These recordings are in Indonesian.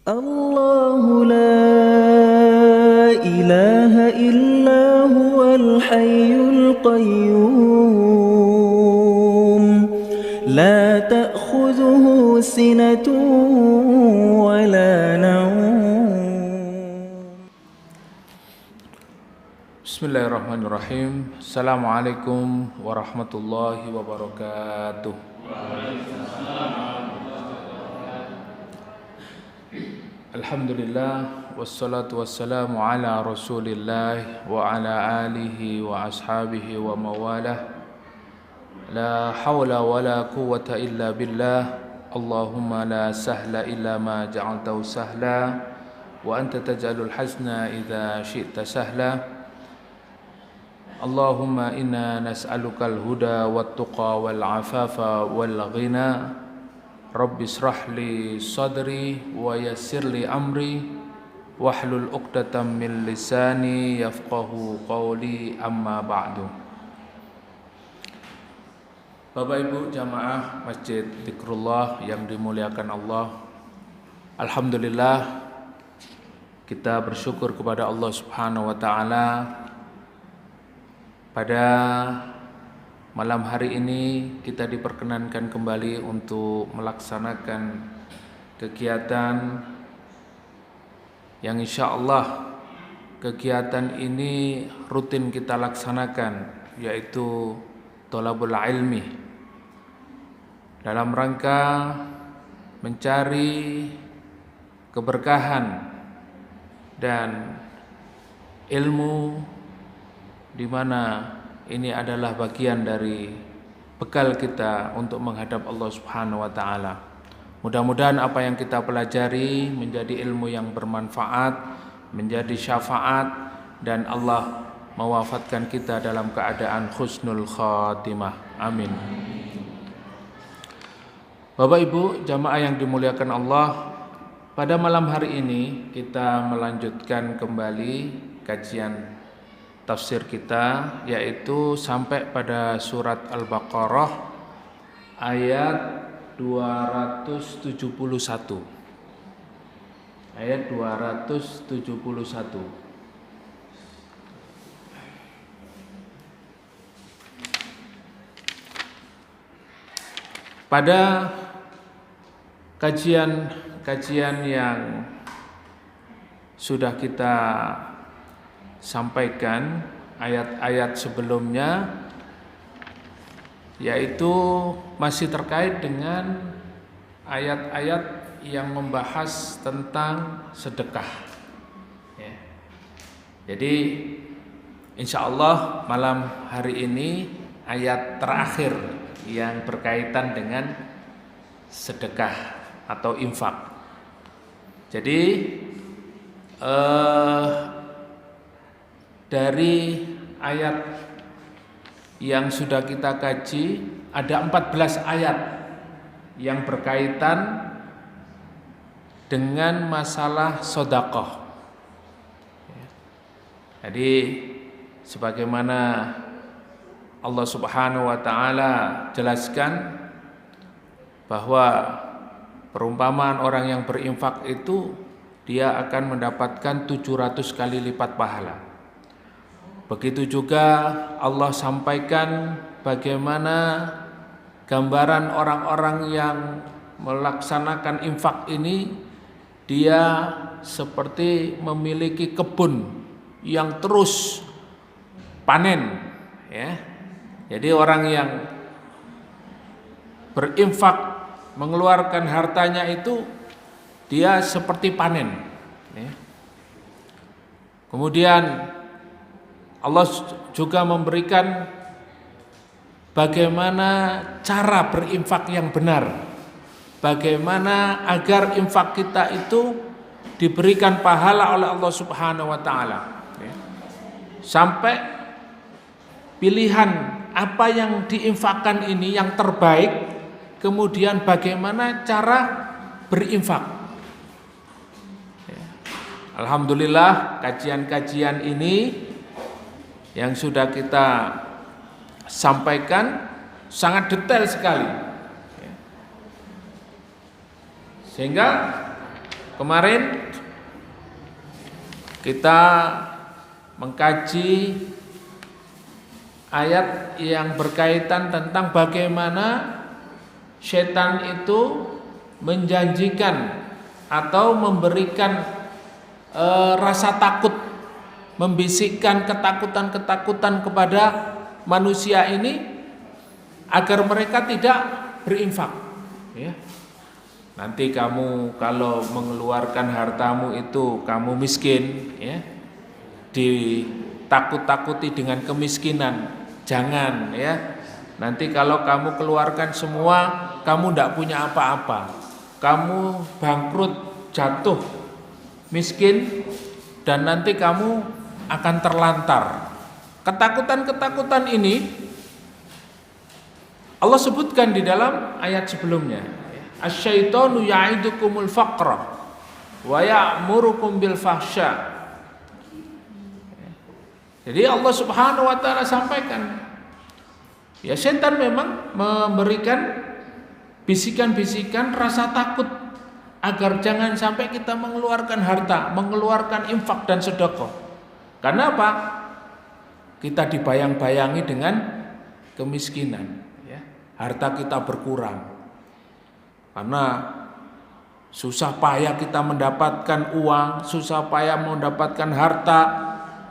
الله لا إله إلا هو الحي القيوم لا تأخذه سنة ولا نوم. Bismillahirrahmanirrahim. Assalamualaikum warahmatullahi wabarakatuh. Alhamdulillah wassalatu wassalamu ala Rasulillah wa ala alihi wa ashabihi wa mawalah. La hawla wa la quwwata illa billah. Allahumma la sahla illa ma ja'altahu sahla wa anta taj'alul hazna idza syi'ta sahla. Allahumma inna nas'alukal huda wat tuqa wal afafa wal ghina. Rabbi israh li sadri wa yassir li amri wahlul 'uqdatam min lisani yafqahu qawli, amma ba'du. Bapak Ibu jamaah Masjid Dzikrullah yang dimuliakan Allah, alhamdulillah kita bersyukur kepada Allah Subhanahu wa taala. Pada malam hari ini kita diperkenankan kembali untuk melaksanakan kegiatan yang insya Allah kegiatan ini rutin kita laksanakan, yaitu thalabul ilmi, dalam rangka mencari keberkahan dan ilmu, di mana ini adalah bagian dari bekal kita untuk menghadap Allah Subhanahu wa taala. Mudah-mudahan apa yang kita pelajari menjadi ilmu yang bermanfaat, menjadi syafaat, dan Allah mewafatkan kita dalam keadaan husnul khatimah. Amin. Bapak Ibu jamaah yang dimuliakan Allah, pada malam hari ini kita melanjutkan kembali kajian tafsir kita, yaitu sampai pada surat Al-Baqarah ayat 271. Ayat 271. Pada kajian yang sudah kita sampaikan ayat-ayat sebelumnya, yaitu masih terkait dengan ayat-ayat yang membahas tentang sedekah ya. Jadi insya Allah malam hari ini ayat terakhir yang berkaitan dengan sedekah atau infak. Jadi dari ayat yang sudah kita kaji, ada 14 ayat yang berkaitan dengan masalah sedekah. Jadi sebagaimana Allah Subhanahu wa taala jelaskan bahwa perumpamaan orang yang berinfak itu dia akan mendapatkan 700 kali lipat pahala. Begitu juga Allah sampaikan bagaimana gambaran orang-orang yang melaksanakan infak ini, dia seperti memiliki kebun yang terus panen ya. Jadi orang yang berinfak mengeluarkan hartanya itu dia seperti panen ya. Kemudian Allah juga memberikan bagaimana cara berinfak yang benar, bagaimana agar infak kita itu diberikan pahala oleh Allah Subhanahu wa taala. Sampai pilihan apa yang diinfakkan ini yang terbaik, kemudian bagaimana cara berinfak. Alhamdulillah kajian-kajian ini yang sudah kita sampaikan sangat detail sekali, sehingga Kemarin kita mengkaji ayat yang berkaitan tentang bagaimana setan itu menjanjikan atau memberikan rasa takut, membisikkan ketakutan-ketakutan kepada manusia ini agar mereka tidak berinfak, ya. Nanti kamu kalau mengeluarkan hartamu itu kamu miskin, ya. Ditakut-takuti dengan kemiskinan, jangan, ya. Nanti kalau kamu keluarkan semua, kamu tidak punya apa-apa, kamu bangkrut, jatuh miskin, dan nanti kamu akan terlantar. Ketakutan-ketakutan ini Allah sebutkan di dalam ayat sebelumnya. Asyaitonu ya'idukumul faqra wa ya'murukum bil fahsya. Jadi Allah Subhanahu wa taala sampaikan, ya, setan memang memberikan bisikan-bisikan rasa takut agar jangan sampai kita mengeluarkan harta, mengeluarkan infak dan sedekah. Karena apa? Kita dibayang-bayangi dengan kemiskinan, ya. Harta kita berkurang. Karena susah payah kita mendapatkan uang, susah payah mendapatkan harta,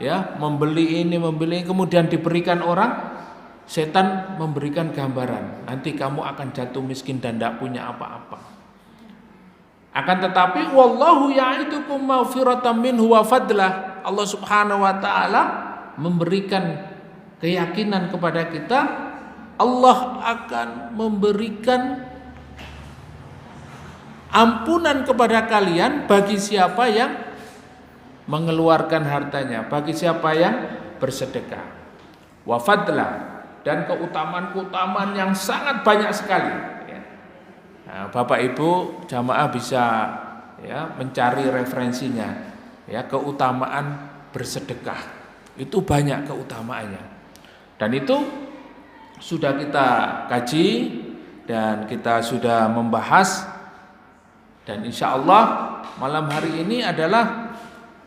ya, membeli ini, membeli ini, kemudian diberikan orang. Setan memberikan gambaran, nanti kamu akan jatuh miskin dan tidak punya apa-apa. Akan tetapi wallahu ya'idukum maghfiratan minhu wa fadlah. Allah Subhanahu wa taala memberikan keyakinan kepada kita, Allah akan memberikan ampunan kepada kalian bagi siapa yang mengeluarkan hartanya, bagi siapa yang bersedekah. Wa fadlah, dan keutamaan-keutamaan yang sangat banyak sekali, ya. Nah, Bapak Ibu jamaah bisa, ya, mencari referensinya, ya, keutamaan bersedekah. Itu banyak keutamaannya. Dan itu sudah kita kaji dan kita sudah membahas. Dan insya Allah malam hari ini adalah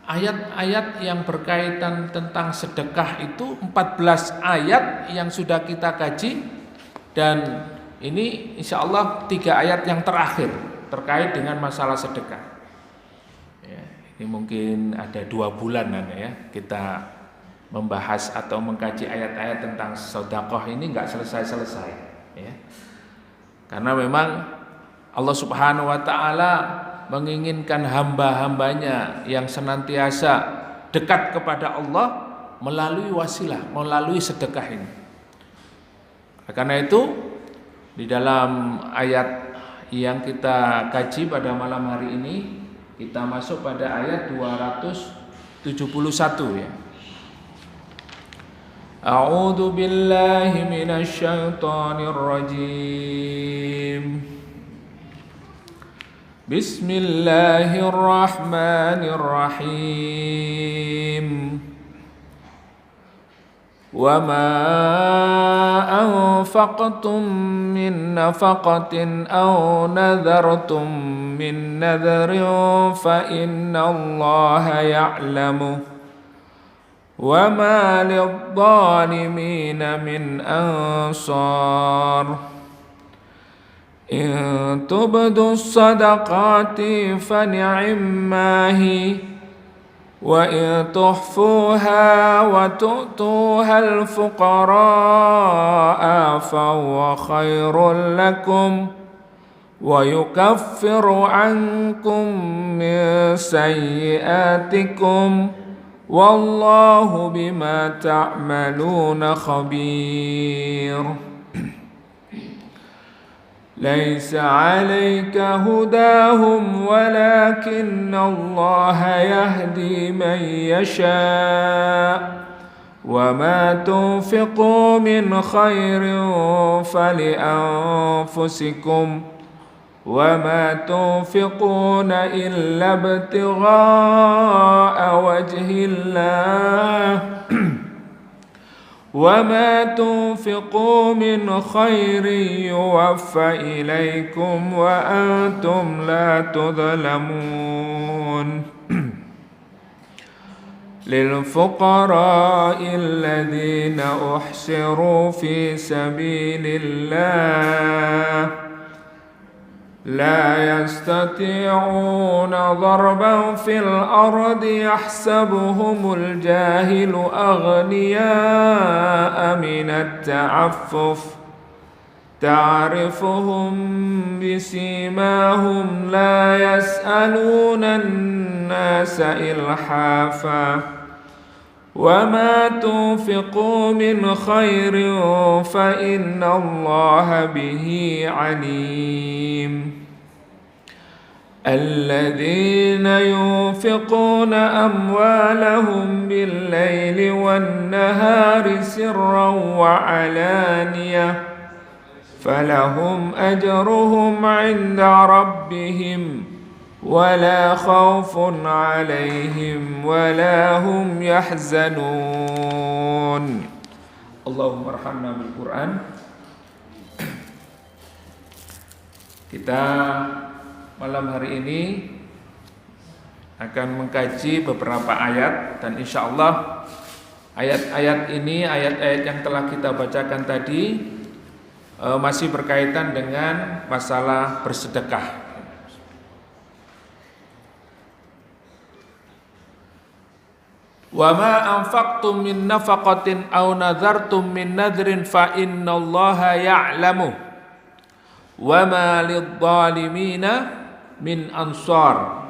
ayat-ayat yang berkaitan tentang sedekah itu 14 ayat yang sudah kita kaji. Dan ini insya Allah 3 ayat yang terakhir terkait dengan masalah sedekah, ya. Ini mungkin ada 2 bulanan, ya, kita membahas atau mengkaji ayat-ayat tentang sedekah ini nggak selesai-selesai, ya. Karena memang Allah Subhanahu wa taala menginginkan hamba-hambanya yang senantiasa dekat kepada Allah melalui wasilah, melalui sedekah ini. Karena itu di dalam ayat yang kita kaji pada malam hari ini, kita masuk pada ayat 271, ya. A'udzu billahi minasy syaithanir rajim. Bismillahirrahmanirrahim. Wa ma anfaqtum min nafaqatin aw nadhartum min nadharin fa innallaha ya'lamu wa ma lidh-dhalimina min ansar. In tubdu sadaqati fani'immahi wa in tuhfuha wa tu'tuha al-fuqara'a fa huwa khairul lakum wa yukaffiru ankum min sayyi'atikum wallahu bima ta'maluna khabir. ليس عليك هداهم ولكن الله يهدي من يشاء وما تنفقوا من خير فلأنفسكم وما تنفقون إلا ابتغاء وجه الله وَمَا تُنْفِقُوا مِنْ خَيْرٍ يُوَفَّ إِلَيْكُمْ وَأَنْتُمْ لَا تُظْلَمُونَ لِلْفُقَرَاءِ الَّذِينَ أُحْصِرُوا فِي سَبِيلِ اللَّهِ لا يستطيعون ضربا في الأرض يحسبهم الجاهل أغنياء من التعفف تعرفهم بسيماهم لا يسألون الناس إلحافا وما تنفقوا من خير فإن الله به عليم الذين ينفقون أموالهم بالليل والنهار سرا وعلانية فلهم أجرهم عند ربهم ولا خوف عليهم ولا هم يحزنون اللهم ارحمنا بالقرآن. Kita malam hari ini akan mengkaji beberapa ayat dan insya Allah ayat-ayat ini, ayat-ayat yang telah kita bacakan tadi masih berkaitan dengan masalah bersedekah. Wa ma anfaqtum min nafaqatin aw nadhartum min nadrin fa innallaha ya'lamu wa ma lidh-dhalimina min ansar.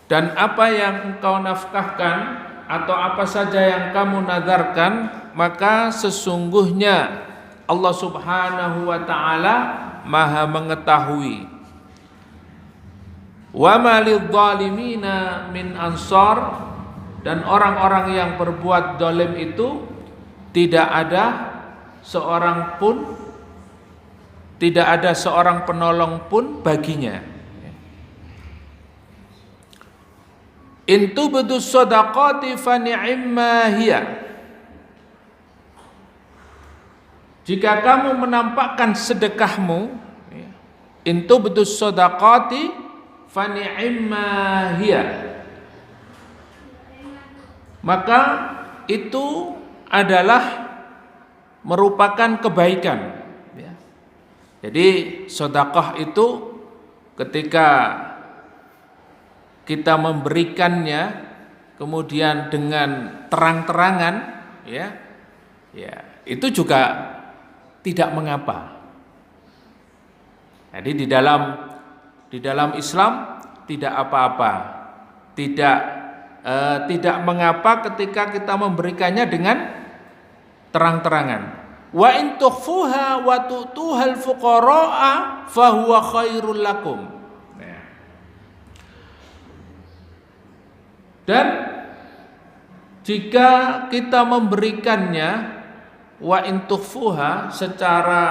Dan apa yang engkau nafkahkan atau apa saja yang kamu nadarkan, maka sesungguhnya Allah Subhanahu wa taala Maha mengetahui. Wa ma lidh-dhalimina min ansar, dan orang-orang yang berbuat zalim itu tidak ada seorang pun, tidak ada seorang penolong pun baginya. In tubdu shadaqati fa ni'ma hiya. Jika kamu menampakkan sedekahmu, in tubdu shadaqati fa ni'ma hiya, maka itu adalah merupakan kebaikan. Jadi sedekah itu ketika kita memberikannya kemudian dengan terang-terangan, ya itu juga tidak mengapa. Jadi di dalam Islam tidak apa-apa, tidak mengapa ketika kita memberikannya dengan terang-terangan. Wa in tukhfuha wa tu'tuhal fuqara'a fa huwa khairul lakum. Dan jika kita memberikannya wa in tukhfuha secara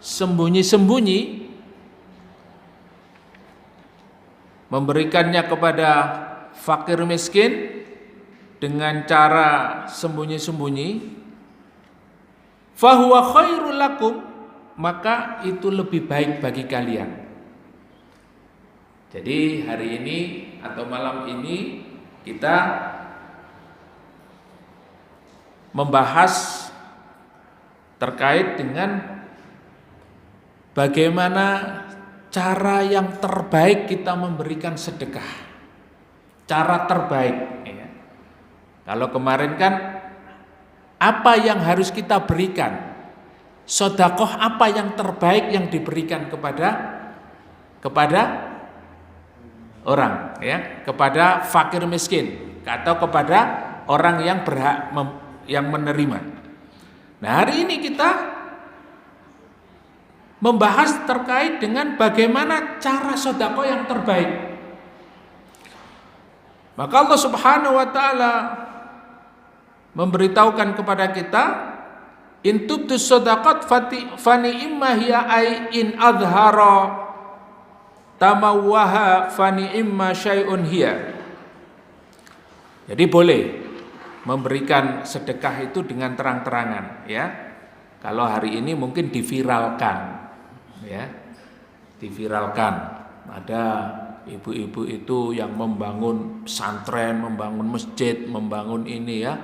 sembunyi-sembunyi, memberikannya kepada fakir miskin dengan cara sembunyi-sembunyi, fahuwa khairul lakum, maka itu lebih baik bagi kalian. Jadi hari ini atau malam ini kita membahas terkait dengan bagaimana cara yang terbaik kita memberikan sedekah. Cara terbaik, ya. Kalau kemarin kan apa yang harus kita berikan? Sedekah apa yang terbaik yang diberikan kepada orang, ya, kepada fakir miskin atau kepada orang yang berhak yang menerima. Nah, hari ini kita membahas terkait dengan bagaimana cara sedekah yang terbaik. Maka Allah Subhanahu wa taala memberitahukan kepada kita, in tubdu shadaqat fani imma hiya ay in adhara tamawwaha fani imma syai'un hiya. Jadi boleh memberikan sedekah itu dengan terang-terangan, ya. Kalau hari ini mungkin diviralkan, ya, diviralkan. Ada ibu-ibu itu yang membangun pesantren, membangun masjid, membangun ini, ya,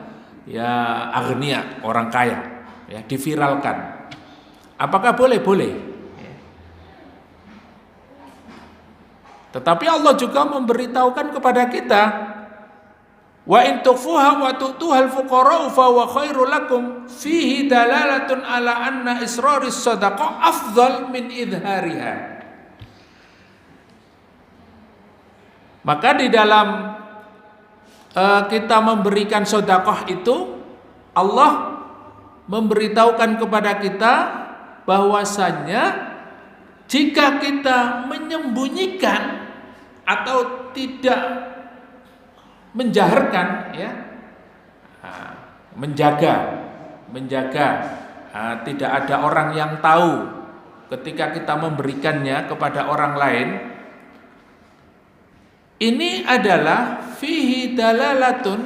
agnia, orang kaya, ya, diviralkan. Apakah boleh? Boleh. Tetapi Allah juga memberitahukan kepada kita, wa in tukhfuha wa tu'tuhal fuqara'u fa huwa khairul lakum, fihi dalalatun ala anna israris shadaqah afdal min idhariha. Maka di dalam kita memberikan sedekah itu, Allah memberitahukan kepada kita bahwasannya jika kita menyembunyikan atau tidak menjaharkan, ya, menjaga tidak ada orang yang tahu ketika kita memberikannya kepada orang lain, ini adalah fihi dalalatun,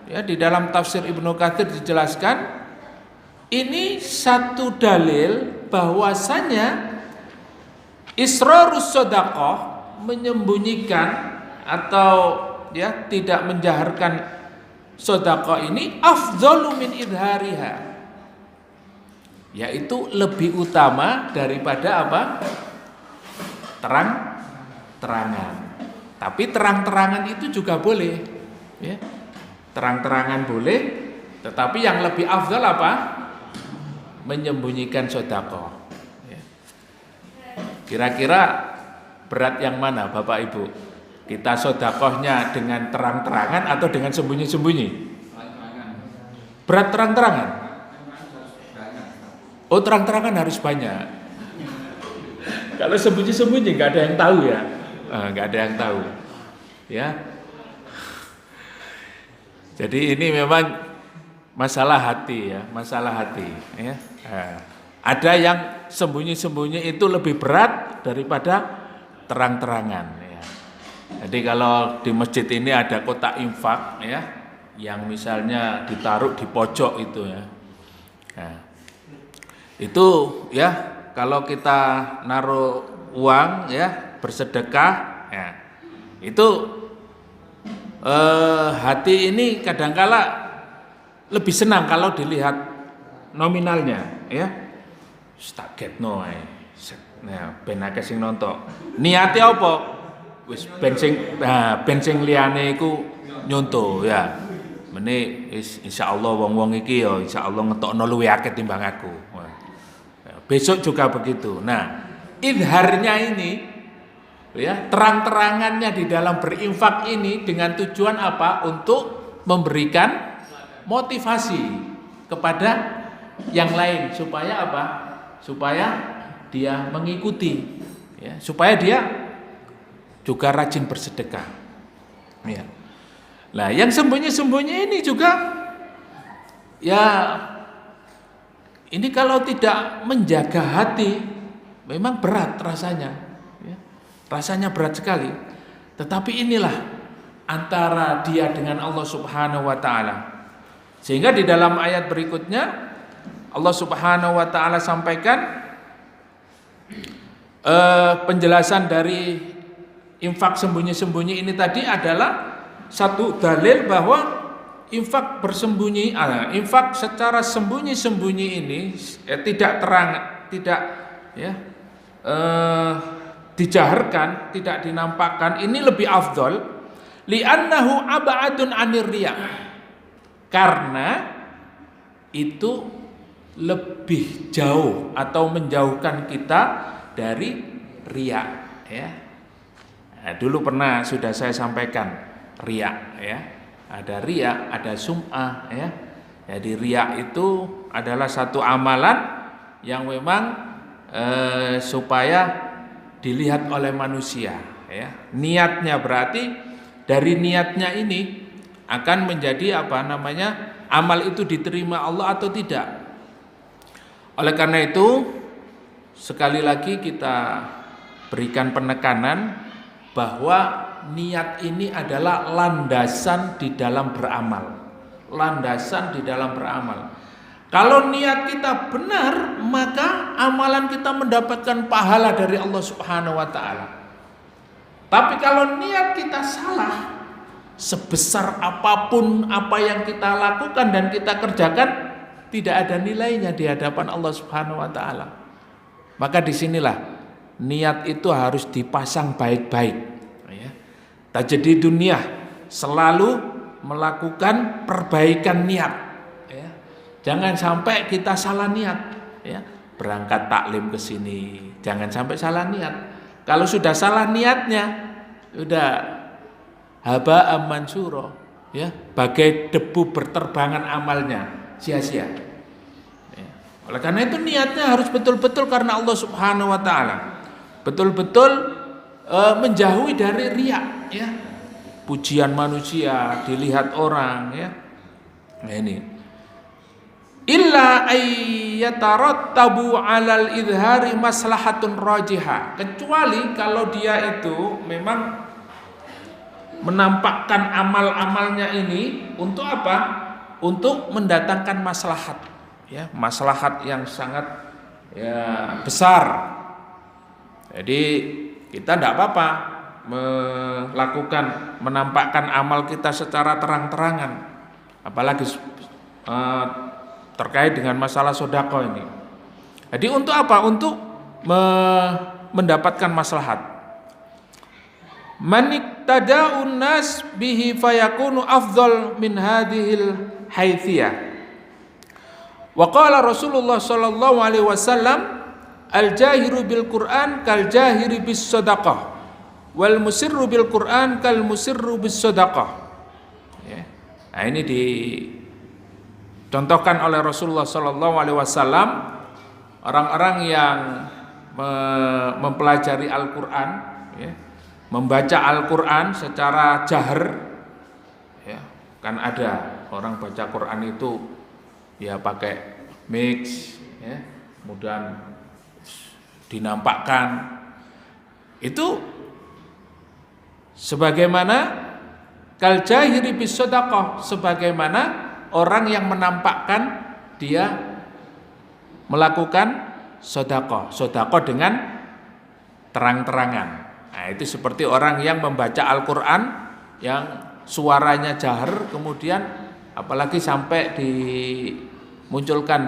ya, di dalam tafsir Ibnu Katsir dijelaskan, ini satu dalil bahwasanya israrus shadaqah, menyembunyikan atau, ya, tidak menjaharkan sedekah ini afdhalu min idhariha, yaitu lebih utama daripada apa? Terang-terangan. Tapi terang-terangan itu juga boleh, ya. Terang-terangan boleh, tetapi yang lebih afdal apa? Menyembunyikan sedekah. Ya. Kira-kira berat yang mana, Bapak Ibu? Kita sedekahnya dengan terang-terangan atau dengan sembunyi-sembunyi? Berat terang-terangan. Oh, terang-terangan harus banyak. Kalau sembunyi-sembunyi nggak ada yang tahu, ya. Nggak ada yang tahu, ya. Jadi ini memang masalah hati, ya, masalah hati, ya. Ada yang sembunyi-sembunyi itu lebih berat daripada terang-terangan, ya. Jadi kalau di masjid ini ada kotak infak, ya, yang misalnya ditaruh di pojok itu, ya. Nah, itu, ya, kalau kita naruh uang, ya, bersedekah, ya, itu hati ini kadangkala lebih senang kalau dilihat nominalnya, ya. Stagetno ae. Nah, ben akeh sing nonton. Niate apa? Wis bensin liyane iku nyonto, ya. Mene insyaallah wong-wong iki ya insyaallah ngetokno luwih akeh timbang aku. Besok juga begitu. Nah, idharnya ini, ya, terang-terangannya di dalam berinfak ini dengan tujuan apa? Untuk memberikan motivasi kepada yang lain supaya apa? Supaya dia mengikuti, ya, supaya dia juga rajin bersedekah, ya. Nah, yang sembunyi-sembunyi ini juga, ya, ini kalau tidak menjaga hati memang berat rasanya, ya. Rasanya berat sekali. Tetapi inilah antara dia dengan Allah Subhanahu wa taala. Sehingga di dalam ayat berikutnya Allah Subhanahu wa taala sampaikan penjelasan dari infak sembunyi-sembunyi ini tadi adalah satu dalil bahwa infak bersembunyi, infak secara sembunyi-sembunyi ini tidak terang, tidak, ya, dijaharkan, tidak dinampakkan, ini lebih afdol li'annahu ab'adun 'anir riya, karena itu lebih jauh atau menjauhkan kita dari riya, ya. Nah, dulu pernah sudah saya sampaikan riya, ya. Ada riya, ada sum'ah, ya. Jadi riya itu adalah satu amalan yang memang supaya dilihat oleh manusia, ya. Niatnya berarti dari niatnya ini akan menjadi apa namanya, amal itu diterima Allah atau tidak. Oleh karena itu sekali lagi kita berikan penekanan bahwa niat ini adalah landasan di dalam beramal, landasan di dalam beramal. Kalau niat kita benar, maka amalan kita mendapatkan pahala dari Allah Subhanahu wa taala. Tapi kalau niat kita salah, sebesar apapun apa yang kita lakukan dan kita kerjakan, tidak ada nilainya di hadapan Allah Subhanahu wa taala. Maka disinilah niat itu harus dipasang baik-baik, ya. Tajdidun niyah, selalu melakukan perbaikan niat, ya. Jangan sampai kita salah niat, ya. Berangkat taklim ke sini, jangan sampai salah niat. Kalau sudah salah niatnya, udah haba'an mansura, ya, bagai debu berterbangan amalnya, sia-sia. Ya. Oleh karena itu niatnya harus betul-betul karena Allah Subhanahu wa taala. Betul-betul menjauhi dari riya, ya. Pujian manusia, dilihat orang, ya. Nah ini. Illa ayyatarattabu 'alal idhari maslahatun rajihah, kecuali kalau dia itu memang menampakkan amal-amalnya ini untuk apa? Untuk mendatangkan maslahat, ya, maslahat yang sangat, ya, besar. Jadi kita tidak apa-apa menampakkan amal kita secara terang-terangan, apalagi terkait dengan masalah sedekah ini. Jadi untuk apa? Untuk mendapatkan maslahat. Man iktada'un nas bihi fayakunu afdal min hadhil haitsiyah. Wa qala Rasulullah sallallahu alaihi wasallam, al-jahiru bil Qur'an kal jahiri bis sadaqah wal musirru bil Qur'an kal musirru bis sadaqah. Ya. Nah ini dicontohkan oleh Rasulullah sallallahu alaihi wasallam, orang-orang yang mempelajari Al-Qur'an, ya, membaca Al-Qur'an secara jahar, ya. Kan ada orang baca Qur'an itu ya pakai mix, ya, kemudian dinampakkan. Itu sebagaimana kal jahiri bis sadaqah, sebagaimana orang yang menampakkan dia melakukan sedekah dengan terang-terangan. Nah, itu seperti orang yang membaca Al-Qur'an yang suaranya jahar, kemudian apalagi sampai dimunculkan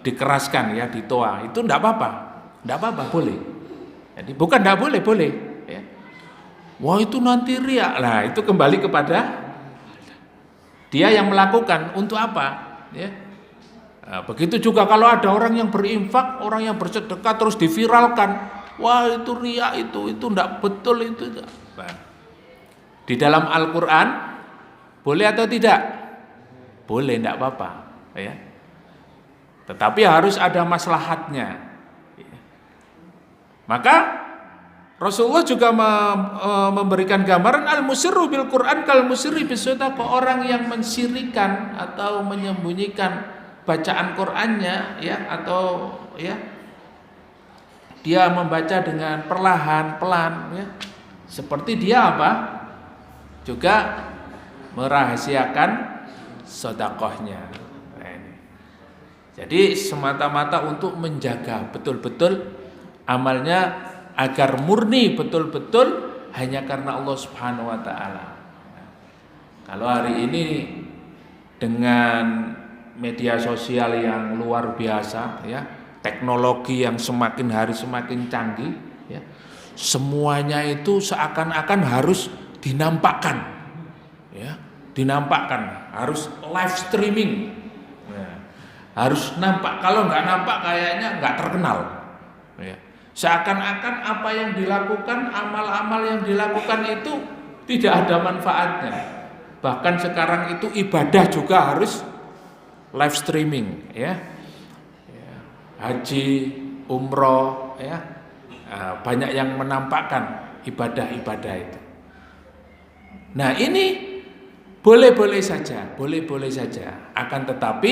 dikeraskan, ya, ditoa. Itu enggak apa-apa, boleh. Jadi bukan enggak boleh, ya. Wah, itu nanti riya. Nah, itu kembali kepada dia yang melakukan untuk apa, ya. Nah, begitu juga kalau ada orang yang berinfak, orang yang bersedekah terus diviralkan, wah itu riya, itu enggak betul itu. Nah, di dalam Al-Qur'an boleh atau tidak? Boleh, enggak apa-apa, ya. Tetapi harus ada maslahatnya. Ya. Maka Rasulullah juga memberikan gambaran al-musirru bil Qur'an kal musirri bis sadaqah, orang yang mensirikan atau menyembunyikan bacaan Qur'annya, ya, atau, ya, dia membaca dengan perlahan, pelan, ya. Seperti dia apa? Juga merahasiakan sedekahnya. Nah, ini. Jadi semata-mata untuk menjaga betul-betul amalnya agar murni betul-betul hanya karena Allah Subhanahu wa taala. Kalau hari ini dengan media sosial yang luar biasa, ya, teknologi yang semakin hari semakin canggih, ya, semuanya itu seakan-akan harus dinampakkan, ya, harus live streaming, ya, harus nampak. Kalau nggak nampak kayaknya nggak terkenal, ya. Seakan-akan apa yang dilakukan, amal-amal yang dilakukan itu tidak ada manfaatnya. Bahkan sekarang itu ibadah juga harus live streaming, ya. Haji, umroh, ya. Banyak yang menampakkan ibadah-ibadah itu. Nah, ini boleh-boleh saja. Akan tetapi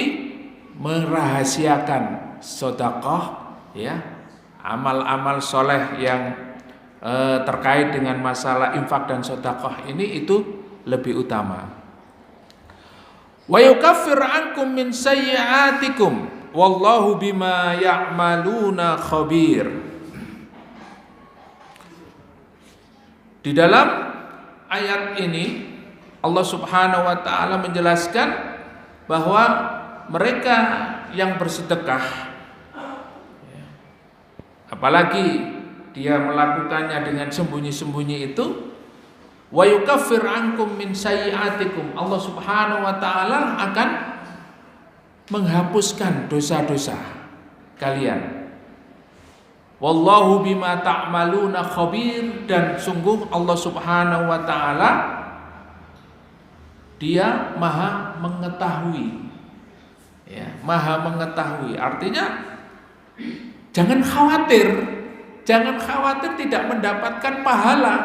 merahasiakan sedekah, ya, amal-amal soleh yang terkait dengan masalah infak dan sedekah ini itu lebih utama. Wa yukaffir ankum min sayyi'atikum wallahu bima ya'maluna khabir. Di dalam ayat ini Allah Subhanahu wa taala menjelaskan bahwa mereka yang bersedekah, apalagi dia melakukannya dengan sembunyi-sembunyi itu, wa yukaffir ankum min sayyi'atikum, Allah Subhanahu wa taala akan menghapuskan dosa-dosa kalian. Wallahu bima ta'maluna khabir, dan sungguh Allah Subhanahu wa taala Dia Maha mengetahui. Ya, Maha mengetahui. Artinya jangan khawatir tidak mendapatkan pahala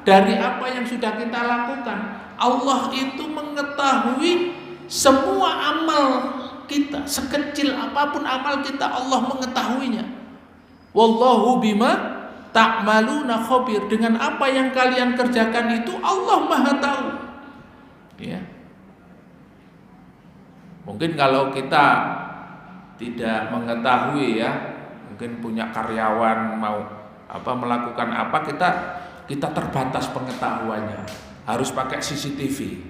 dari apa yang sudah kita lakukan. Allah itu mengetahui semua amal kita, sekecil apapun amal kita Allah mengetahuinya. Wallahu bima ta'maluna khabir, dengan apa yang kalian kerjakan itu Allah Maha tahu. Ya. Mungkin kalau kita tidak mengetahui, ya, mungkin punya karyawan mau melakukan apa, kita terbatas pengetahuannya, harus pakai CCTV.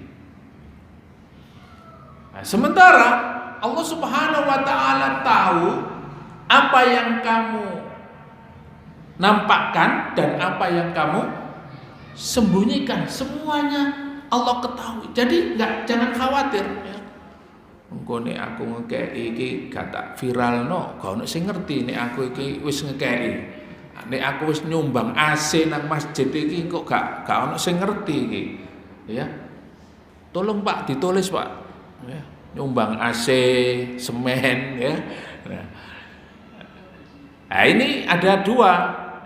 Nah, sementara Allah Subhanahu wa taala tahu apa yang kamu nampakkan dan apa yang kamu sembunyikan, semuanya Allah ketahui. Jadi jangan khawatir, ya. Engko nek aku ngekeki iki gak tak viralno, gak ono sing ngerti nek aku iki wis ngekeki. Nek aku wis nyumbang AC nang masjid iki kok gak ono sing ngerti iki. Ya. Tolong Pak ditulis, Pak. Ya. Nyumbang AC, semen, ya. Nah, ini ada dua,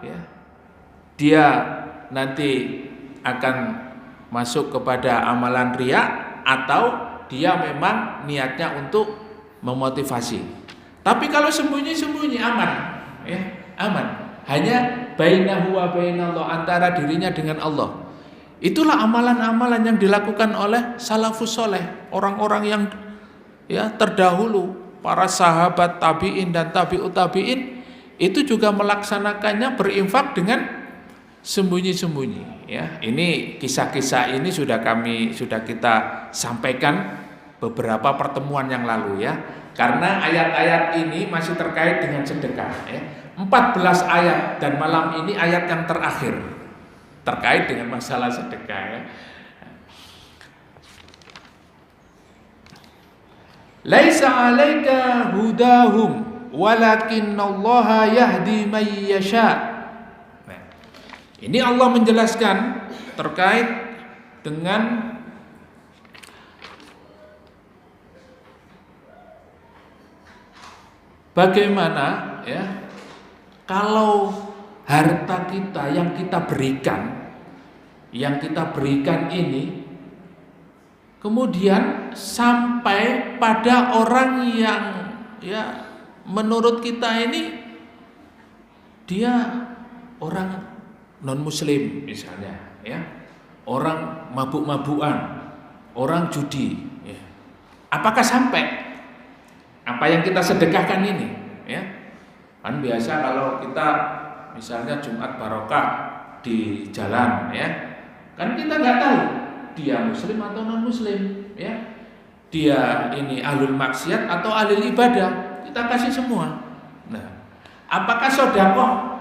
ya. Dia nanti akan masuk kepada amalan riya, atau dia memang niatnya untuk memotivasi. Tapi kalau sembunyi-sembunyi aman, ya, aman. Hanya bainahu wa bainallah, antara dirinya dengan Allah. Itulah amalan-amalan yang dilakukan oleh salafus soleh, orang-orang yang, ya, terdahulu, para sahabat tabi'in dan tabi'ut tabi'in, itu juga melaksanakannya berinfak dengan sembunyi-sembunyi, ya. Ini kisah-kisah ini sudah kita sampaikan beberapa pertemuan yang lalu, ya. Karena ayat-ayat ini masih terkait dengan sedekah, ya. 14 ayat, dan malam ini ayat yang terakhir terkait dengan masalah sedekah, ya. Laisa 'alaika hudahum walakinnallaha yahdi may yasha. Ini Allah menjelaskan terkait dengan bagaimana, ya, kalau harta kita yang kita berikan ini kemudian sampai pada orang yang, ya, menurut kita ini dia orang non muslim misalnya, ya, orang mabuk-mabukan, orang judi, ya. Apakah sampai apa yang kita sedekahkan ini, ya? Kan biasa kalau kita misalnya Jumat Barokah di jalan, ya, kan kita nggak tahu dia muslim atau non muslim, ya, dia ini ahlul maksiat atau ahlul ibadah, kita kasih semua. Nah, apakah sedekah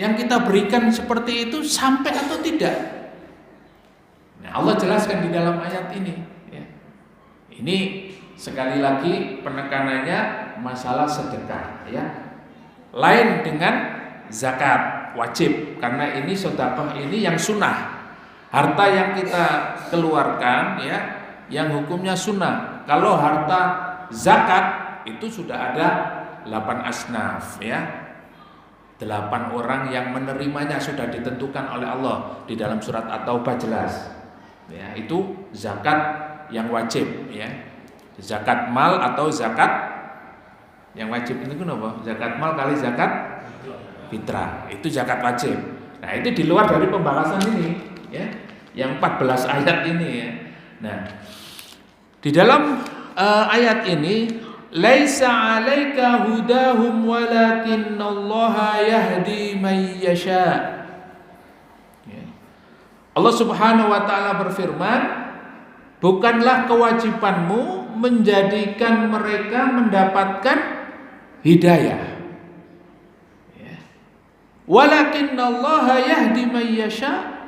yang kita berikan seperti itu sampai atau tidak? Nah, Allah jelaskan di dalam ayat ini, ya. Ini sekali lagi penekanannya masalah sedekah, ya. Lain dengan zakat wajib, karena ini sedekah ini yang sunnah. Harta yang kita keluarkan, ya, yang hukumnya sunnah. Kalau harta zakat itu sudah ada 8 asnaf, ya. 8 orang yang menerimanya sudah ditentukan oleh Allah di dalam surat At-Taubah, jelas. Ya, itu zakat yang wajib, ya. Zakat mal atau zakat yang wajib itu kenapa? Zakat mal kali zakat fitrah, itu zakat wajib. Nah, itu di luar dari pembahasan ini, ya. Yang 14 ayat ini, ya. Nah, Di dalam ayat ini, laisa 'alaika hudahum walakinallaha yahdi may yasha. Allah Subhanahu wa taala berfirman, bukanlah kewajibanmu menjadikan mereka mendapatkan hidayah. Walakinallaha yahdi may yasha,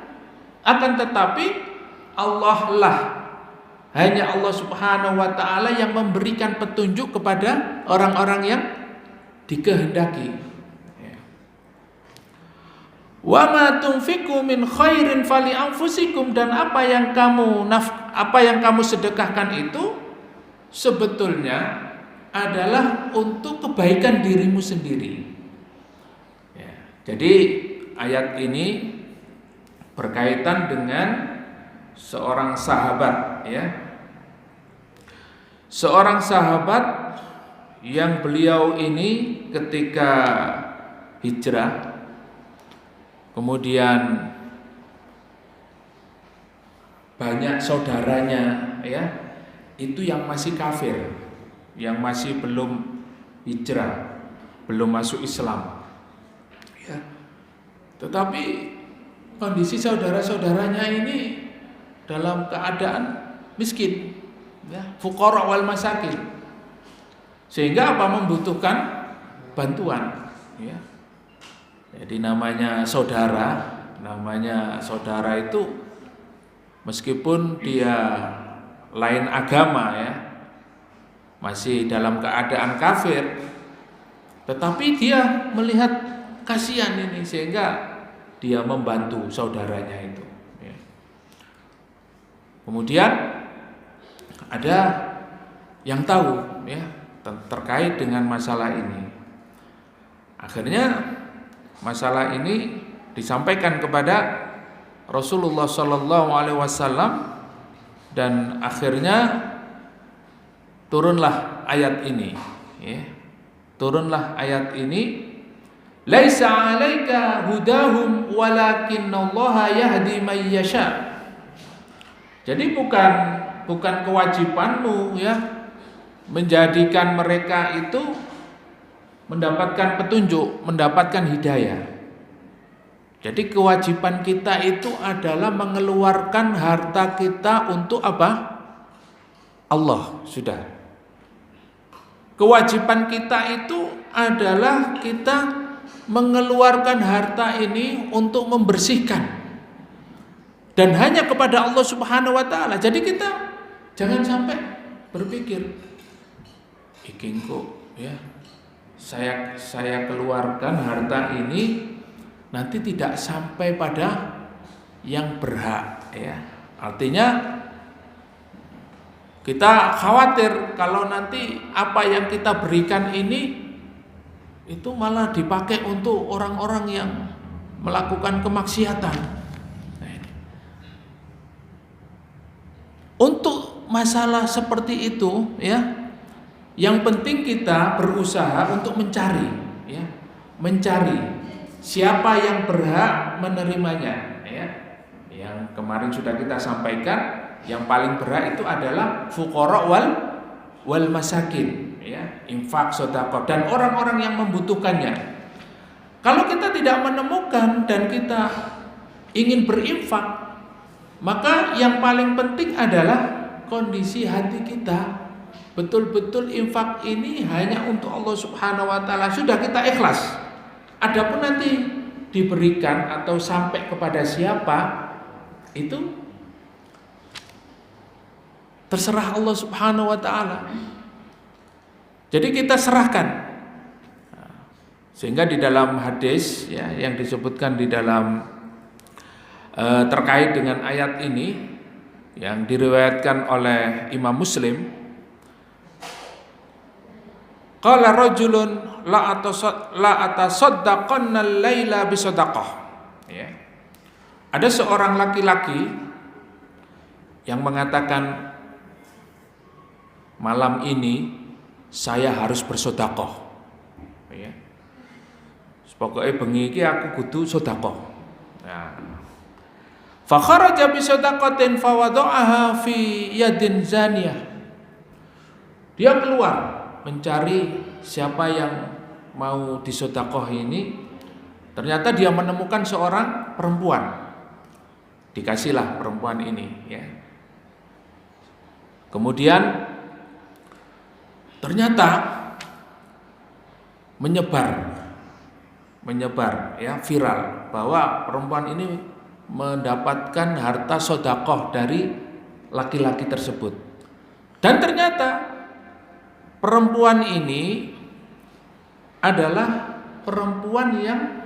akan tetapi Allah lah, hanya Allah Subhanahu wa taala yang memberikan petunjuk kepada orang-orang yang dikehendaki. Wa ma tunfiqu min khairin fali anfusikum, dan apa yang kamu sedekahkan itu sebetulnya adalah untuk kebaikan dirimu sendiri. Jadi ayat ini berkaitan dengan seorang sahabat, seorang sahabat yang beliau ini ketika hijrah, kemudian banyak saudaranya itu yang masih kafir, yang masih belum hijrah, belum masuk Islam. Tetapi kondisi saudara-saudaranya ini dalam keadaan miskin, fuqara wal masakin, sehingga membutuhkan bantuan. Jadi namanya saudara itu meskipun dia lain agama, masih dalam keadaan kafir, tetapi dia melihat kasihan ini sehingga dia membantu saudaranya itu. Kemudian ada yang tahu terkait dengan masalah ini. Akhirnya masalah ini disampaikan kepada Rasulullah SAW, dan akhirnya turunlah ayat ini. Laisa 'alaika hudahum walakinallaha yahdi may yasha. Jadi bukan kewajibanmu menjadikan mereka itu mendapatkan petunjuk, mendapatkan hidayah. Jadi kewajiban kita itu adalah mengeluarkan harta kita untuk apa? Allah, sudah. Kewajiban kita itu adalah kita mengeluarkan harta ini untuk membersihkan, dan hanya kepada Allah Subhanahu wa taala. Jadi kita jangan sampai berpikir, saya keluarkan harta ini nanti tidak sampai pada yang berhak, Artinya kita khawatir kalau nanti apa yang kita berikan ini itu malah dipakai untuk orang-orang yang melakukan kemaksiatan. Untuk masalah seperti itu, yang penting kita berusaha untuk mencari siapa yang berhak menerimanya. Yang kemarin sudah kita sampaikan, yang paling berhak itu adalah fuqara wal masakin. Infak, sedekah, dan orang-orang yang membutuhkannya. Kalau kita tidak menemukan dan kita ingin berinfak, maka yang paling penting adalah kondisi hati kita. Betul-betul infak ini hanya untuk Allah Subhanahu wa taala, sudah kita ikhlas. Adapun nanti diberikan atau sampai kepada siapa, itu terserah Allah Subhanahu wa taala. Jadi kita serahkan. Sehingga di dalam hadis yang disebutkan di dalam terkait dengan ayat ini yang diriwayatkan oleh Imam Muslim, qala rajulun la atasaddaqanna al-laila bisadaqah. Ada seorang laki-laki yang mengatakan, malam ini saya harus bersedekah. Pokoknya bengi iki aku kudu sedekah. Fa kharaja bi sadaqatin fa wada'aha fi yadin zaniyah. Dia keluar mencari siapa yang mau disedekah ini. Ternyata dia menemukan seorang perempuan. Dikasihlah perempuan ini, ya. Kemudian ternyata menyebar ya, viral bahwa perempuan ini mendapatkan harta sedekah dari laki-laki tersebut. Dan ternyata perempuan ini adalah perempuan yang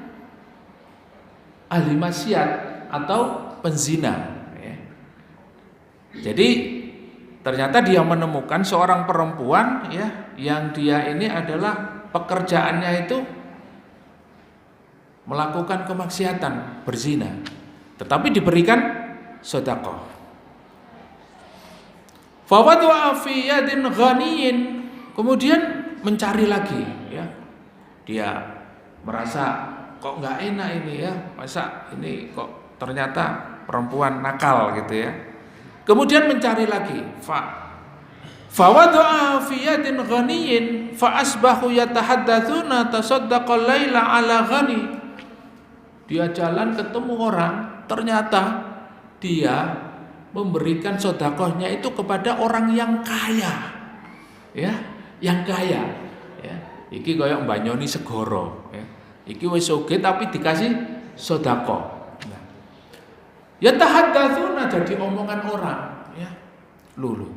ahli maksiat atau penzina, ya. Jadi ternyata dia menemukan seorang perempuan, ya, yang dia ini adalah pekerjaannya itu melakukan kemaksiatan, berzina, tetapi diberikan sedekah. Fawadwa fi yadin ghaniyin, kemudian mencari lagi, ya. Dia merasa kok nggak enak ini, ya, masa ini kok ternyata perempuan nakal gitu, ya. Kemudian mencari lagi, fawadwa fi yadin ghaniyin fa asbahu yatahaddatsuna tasaddaqal laila ala ghani. Dia jalan ketemu orang, ternyata dia memberikan sedekahnya itu kepada orang yang kaya, ya, yang kaya, ya. Iki koyo Mbak Nyoni Segoro, ya. Iki wis sugih tapi dikasih sedekah. Nah, ya tahaddatsuna, jadi omongan orang, ya. Lulu,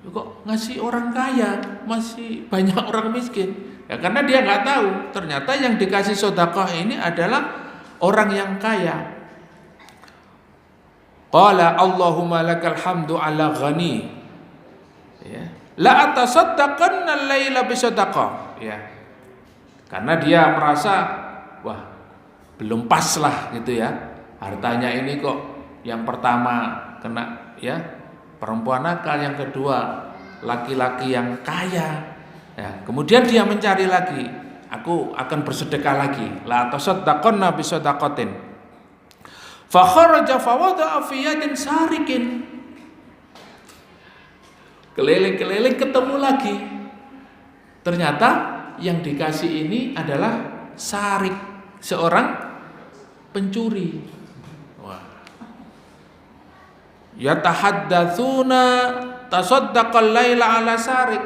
kok ngasih orang kaya, masih banyak orang miskin. Ya karena dia nggak tahu, ternyata yang dikasih sedekah ini adalah orang yang kaya. Qala Allahumma lakal hamdu ala ghani, ya. La atasaddaqanna al-laila bisadaqah, ya. Karena dia merasa, wah, belum pas lah gitu, ya. Hartanya ini kok yang pertama kena, ya, perempuan nakal, yang kedua laki-laki yang kaya. Ya, kemudian dia mencari lagi, aku akan bersedekah lagi. La tasaddaqanna bisadaqatin. Fa kharaja fa wada'a fi yadin sarikin. Keliling-keliling ketemu lagi. Ternyata yang dikasih ini adalah sarik, seorang pencuri. Wah. Yatahaddatsuna tasaddaqal laila ala sarik.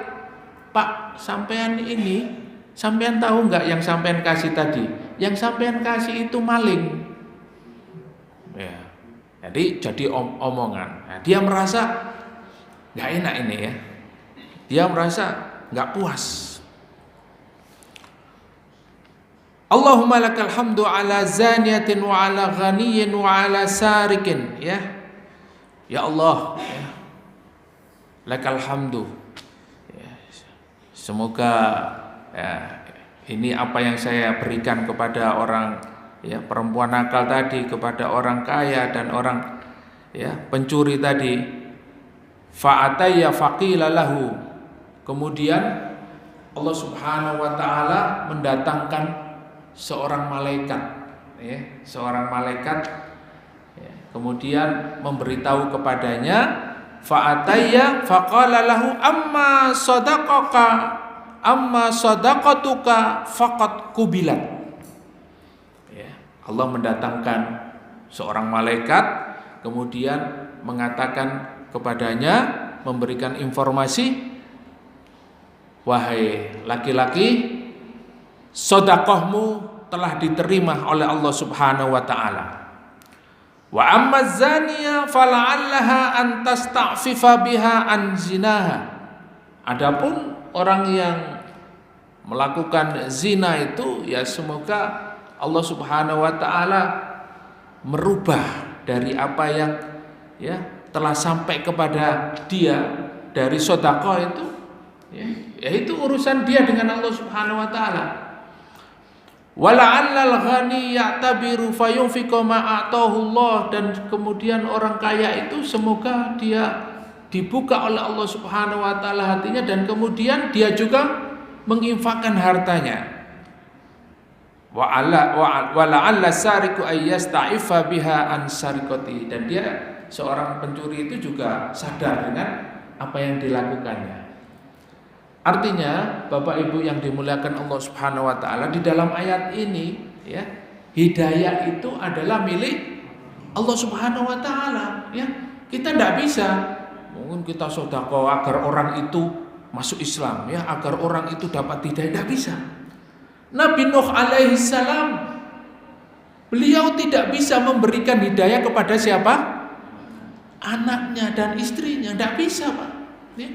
Pak, sampean ini, sampean tahu enggak yang sampean kasih tadi? Yang sampean kasih itu maling. Ya. Jadi omongan. Nah, dia merasa enggak enak ini, ya. Dia merasa enggak puas. Allahumma lakal hamdu ala zaniyatin wa ala ghaniyin wa ala sarikin, ya. Ya Allah, ya. Lakal hamdu. Ya. Semoga, ya, ini apa yang saya berikan kepada orang, ya, perempuan nakal tadi, kepada orang kaya dan orang, ya, pencuri tadi. Fa'atayya faqila lahu. Kemudian Allah Subhanahu wa taala mendatangkan seorang malaikat, ya, seorang malaikat, ya, kemudian memberitahu kepadanya, fa'atayya faqala lahu amma sadaqatuka faqad kubilat. Ya, Allah mendatangkan seorang malaikat, kemudian mengatakan kepadanya, memberikan informasi, wahai laki-laki, sedekahmu telah diterima oleh Allah Subhanahu wa taala. Wa amma zaniya fala'allaha an tasta'fifa biha an zinaha. Adapun orang yang melakukan zina itu, ya, semoga Allah Subhanahu wa taala merubah dari apa yang, ya, telah sampai kepada dia dari sedekah itu, ya, itu urusan dia dengan Allah Subhanahu wa taala. Wala'allal ghani ya'tabiru fayunfiqu ma atahu Allah, dan kemudian orang kaya itu semoga dia dibuka oleh Allah Subhanahu wa taala hatinya, dan kemudian dia juga menginfakkan hartanya. Wala'alla sariqu ayyasta'ifa biha an sariqati, dan dia seorang pencuri itu juga sadar dengan apa yang dilakukannya. Artinya, Bapak Ibu yang dimuliakan Allah Subhanahu wa taala, di dalam ayat ini ya, hidayah itu adalah milik Allah Subhanahu wa taala ya. Kita tidak bisa mungkin kita sedekah agar orang itu masuk Islam ya, agar orang itu dapat hidayah, tidak bisa. Nabi Nuh alaihi salam, beliau tidak bisa memberikan hidayah kepada siapa? Anaknya dan istrinya, tidak bisa, Pak ya.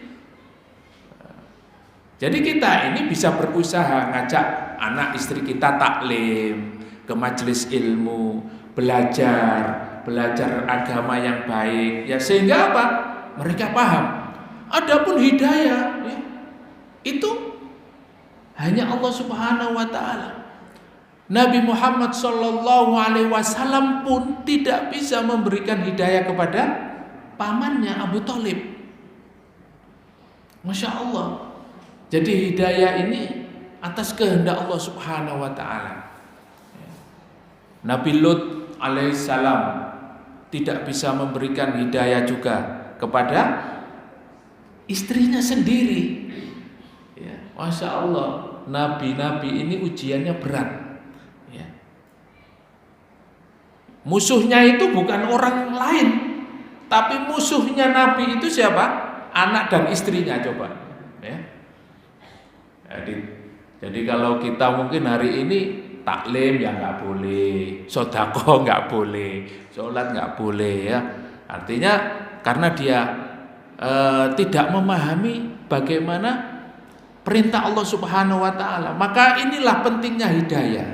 Jadi kita ini bisa berusaha ngajak anak istri kita taklim, ke majelis ilmu, belajar agama yang baik ya, sehingga apa? Mereka paham. Adapun hidayah ya, itu hanya Allah Subhanahu wa taala. Nabi Muhammad sallallahu alaihi wasallam pun tidak bisa memberikan hidayah kepada pamannya Abu Thalib. Masya Allah. Jadi hidayah ini atas kehendak Allah Subhanahu wa taala. Nabi Lut alaihissalam tidak bisa memberikan hidayah juga kepada istrinya sendiri. Ya, Masya Allah, nabi-nabi ini ujiannya berat. Ya. Musuhnya itu bukan orang lain, tapi musuhnya nabi itu siapa? Anak dan istrinya, coba. Ya. Jadi kalau kita mungkin hari ini taklim ya nggak boleh, sedekah nggak boleh, sholat nggak boleh ya. Artinya karena dia tidak memahami bagaimana perintah Allah Subhanahu wa taala. Maka inilah pentingnya hidayah.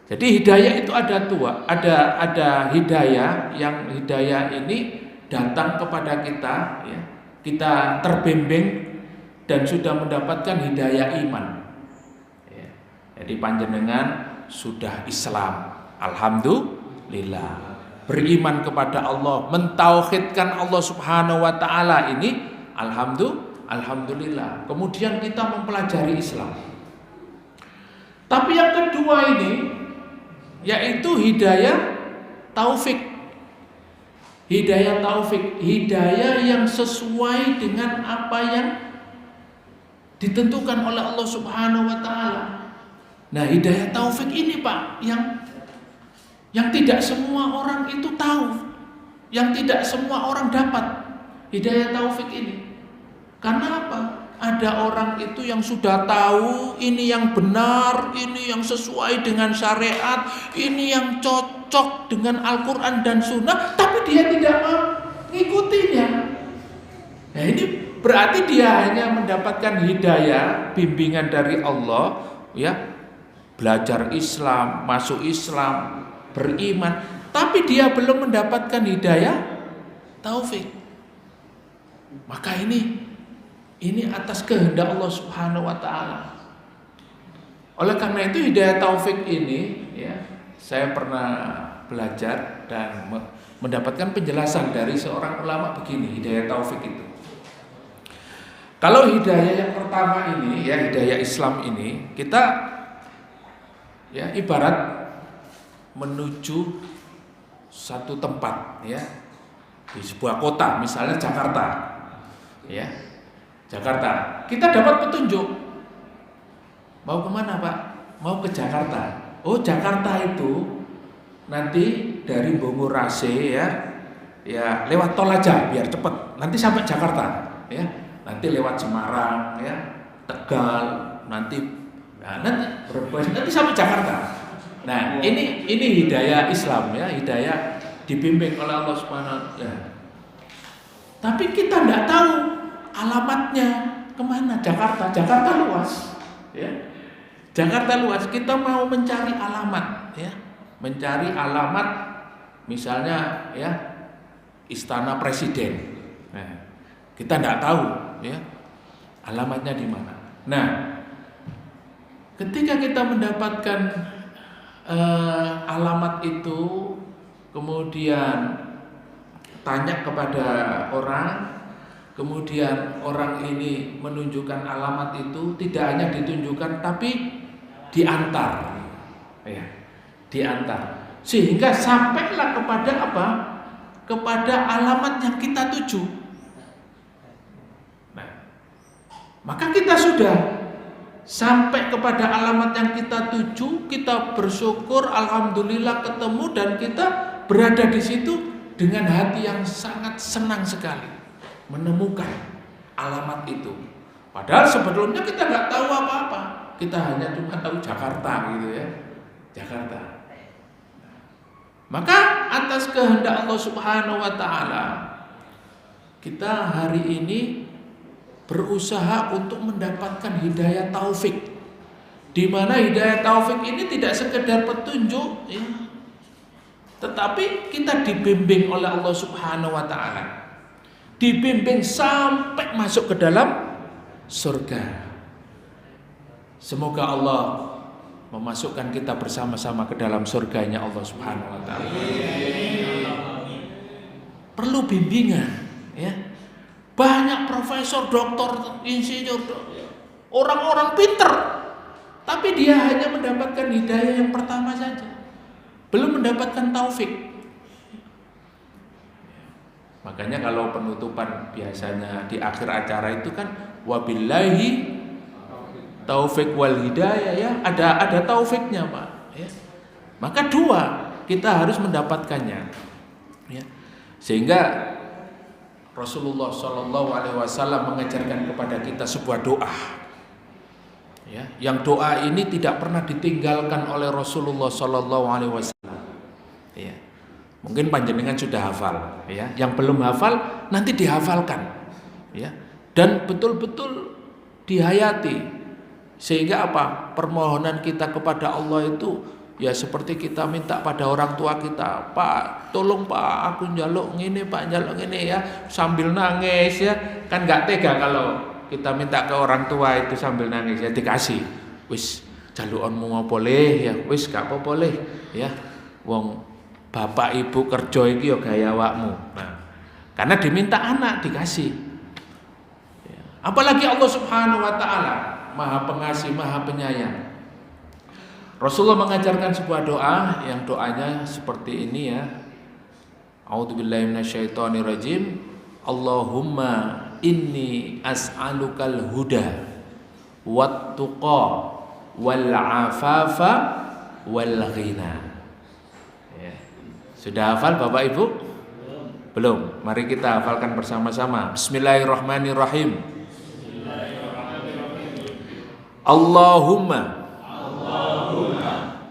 Jadi hidayah itu ada dua, ada hidayah yang hidayah ini datang kepada kita ya. Kita terbimbing dan sudah mendapatkan hidayah iman. Ya. Jadi panjenengan sudah Islam, alhamdulillah, beriman kepada Allah, mentauhidkan Allah Subhanahu wa taala ini, alhamdulillah. Kemudian kita mempelajari Islam. Tapi yang kedua ini yaitu hidayah taufik. Hidayah taufik, hidayah yang sesuai dengan apa yang ditentukan oleh Allah Subhanahu wa taala. Nah, hidayah taufik ini, Pak, yang tidak semua orang itu tahu, yang tidak semua orang dapat hidayah taufik ini. Karena apa? Ada orang itu yang sudah tahu ini yang benar, ini yang sesuai dengan syariat, ini yang cocok dengan Al-Quran dan Sunnah, tapi dia tidak mau mengikutinya. Nah, ini berarti dia hanya mendapatkan hidayah, bimbingan dari Allah, ya, belajar Islam, masuk Islam, beriman, tapi dia belum mendapatkan hidayah taufik. Maka ini atas kehendak Allah Subhanahu wa taala. Oleh karena itu hidayah taufik ini ya, saya pernah belajar dan mendapatkan penjelasan dari seorang ulama begini, hidayah taufik itu. Kalau hidayah yang pertama ini ya, hidayah Islam ini, kita ya ibarat menuju satu tempat ya, di sebuah kota, misalnya Jakarta. Ya. Jakarta, kita dapat petunjuk. Mau kemana, Pak? Mau ke Jakarta. Oh, Jakarta itu nanti dari Bogorase ya lewat tol aja biar cepet. Nanti sampai Jakarta, ya. Nanti lewat Semarang, ya, Tegal, nanti sampai Jakarta. Nah, ini hidayah Islam ya, hidayah dibimbing oleh Allah Subhanahu wa taala. Tapi kita tidak tahu alamatnya kemana. Jakarta luas, ya. Jakarta luas. Kita mau mencari alamat, ya, mencari alamat, misalnya, ya, Istana Presiden. Nah, kita tidak tahu, ya, alamatnya di mana. Nah, ketika kita mendapatkan alamat itu, kemudian tanya kepada orang. Kemudian orang ini menunjukkan alamat itu, tidak hanya ditunjukkan tapi diantar, ya, diantar, sehingga sampailah kepada apa? Kepada alamat yang kita tuju. Nah, maka kita sudah sampai kepada alamat yang kita tuju. Kita bersyukur, alhamdulillah ketemu, dan kita berada di situ dengan hati yang sangat senang sekali menemukan alamat itu. Padahal sebelumnya kita nggak tahu apa-apa, kita hanya cuma tahu Jakarta gitu ya, Jakarta. Maka atas kehendak Allah Subhanahu wa taala, kita hari ini berusaha untuk mendapatkan hidayah taufik, di mana hidayah taufik ini tidak sekedar petunjuk ya, tetapi kita dibimbing oleh Allah Subhanahu wa taala, dibimbing sampai masuk ke dalam surga. Semoga Allah memasukkan kita bersama-sama ke dalam surganya Allah Subhanahu wa taala. Perlu bimbingan ya. Banyak profesor, doktor, insinyur, orang-orang pinter, tapi dia hanya mendapatkan hidayah yang pertama saja, belum mendapatkan taufik. Makanya kalau penutupan biasanya di akhir acara itu kan wabillahi taufik wal hidayah ya, ada taufiknya Pak ya. Maka dua, kita harus mendapatkannya ya. Sehingga Rasulullah SAW mengajarkan kepada kita sebuah doa ya, yang doa ini tidak pernah ditinggalkan oleh Rasulullah SAW ya. Mungkin panjenengan sudah hafal ya, yang belum hafal nanti dihafalkan ya, dan betul-betul dihayati, sehingga apa, permohonan kita kepada Allah itu ya seperti kita minta pada orang tua kita, Pak tolong Pak aku njaluk ngene Pak, njaluk ngene ya, sambil nangis ya, kan nggak tega kalau kita minta ke orang tua itu sambil nangis ya, dikasih wis jalukanmu mau boleh ya, wis gak apa boleh ya, wong bapak ibu kerja iki yo gaya awakmu. Nah, karena diminta anak dikasih ya. Apalagi Allah Subhanahu wa taala Maha Pengasih, Maha Penyayang. Rasulullah mengajarkan sebuah doa yang doanya seperti ini ya. A'udzubillahi minasyaitonirrajim. Allahumma inni as'alukal huda wat tuqa wal afafa wal ghina. Ya. Sudah hafal Bapak Ibu? Belum. Mari kita hafalkan bersama-sama. Bismillahirrahmanirrahim. Allahumma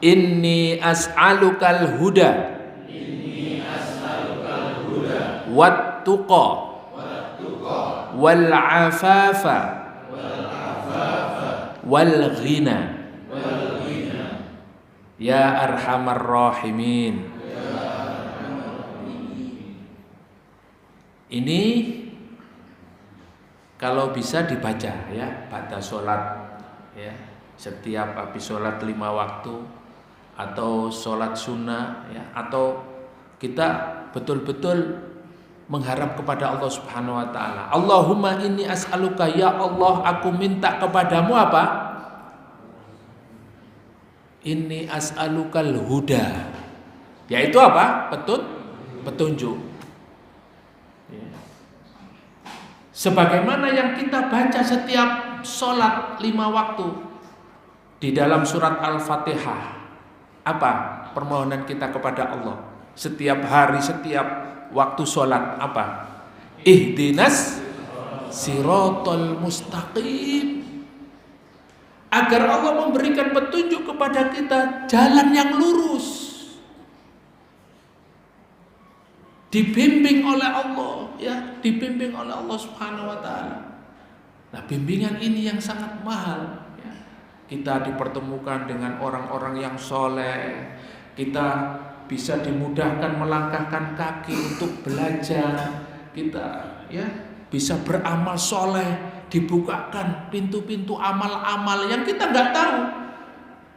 inni as'alukal huda wat tuqa wal afafa wal ghina ya arhamar rahimin. Ini kalau bisa dibaca ya pada sholat ya, setiap habis sholat 5 waktu atau sholat sunnah ya, atau kita betul-betul mengharap kepada Allah Subhanahu wa taala. Allahumma inni as'aluka, ya Allah aku minta kepadamu apa? Inni as'alukal huda, yaitu apa? Petunjuk ya. Sebagaimana yang kita baca setiap sholat 5 waktu di dalam surat Al-Fatihah. Apa permohonan kita kepada Allah setiap hari, setiap waktu sholat? Apa? Ihdinas siratal mustaqim, agar Allah memberikan petunjuk kepada kita jalan yang lurus, dibimbing oleh Allah ya, dibimbing oleh Allah Subhanahu wa taala. Nah, bimbingan ini yang sangat mahal. Kita dipertemukan dengan orang-orang yang soleh, kita bisa dimudahkan melangkahkan kaki untuk belajar, kita ya bisa beramal soleh, dibukakan pintu-pintu amal-amal yang kita nggak tahu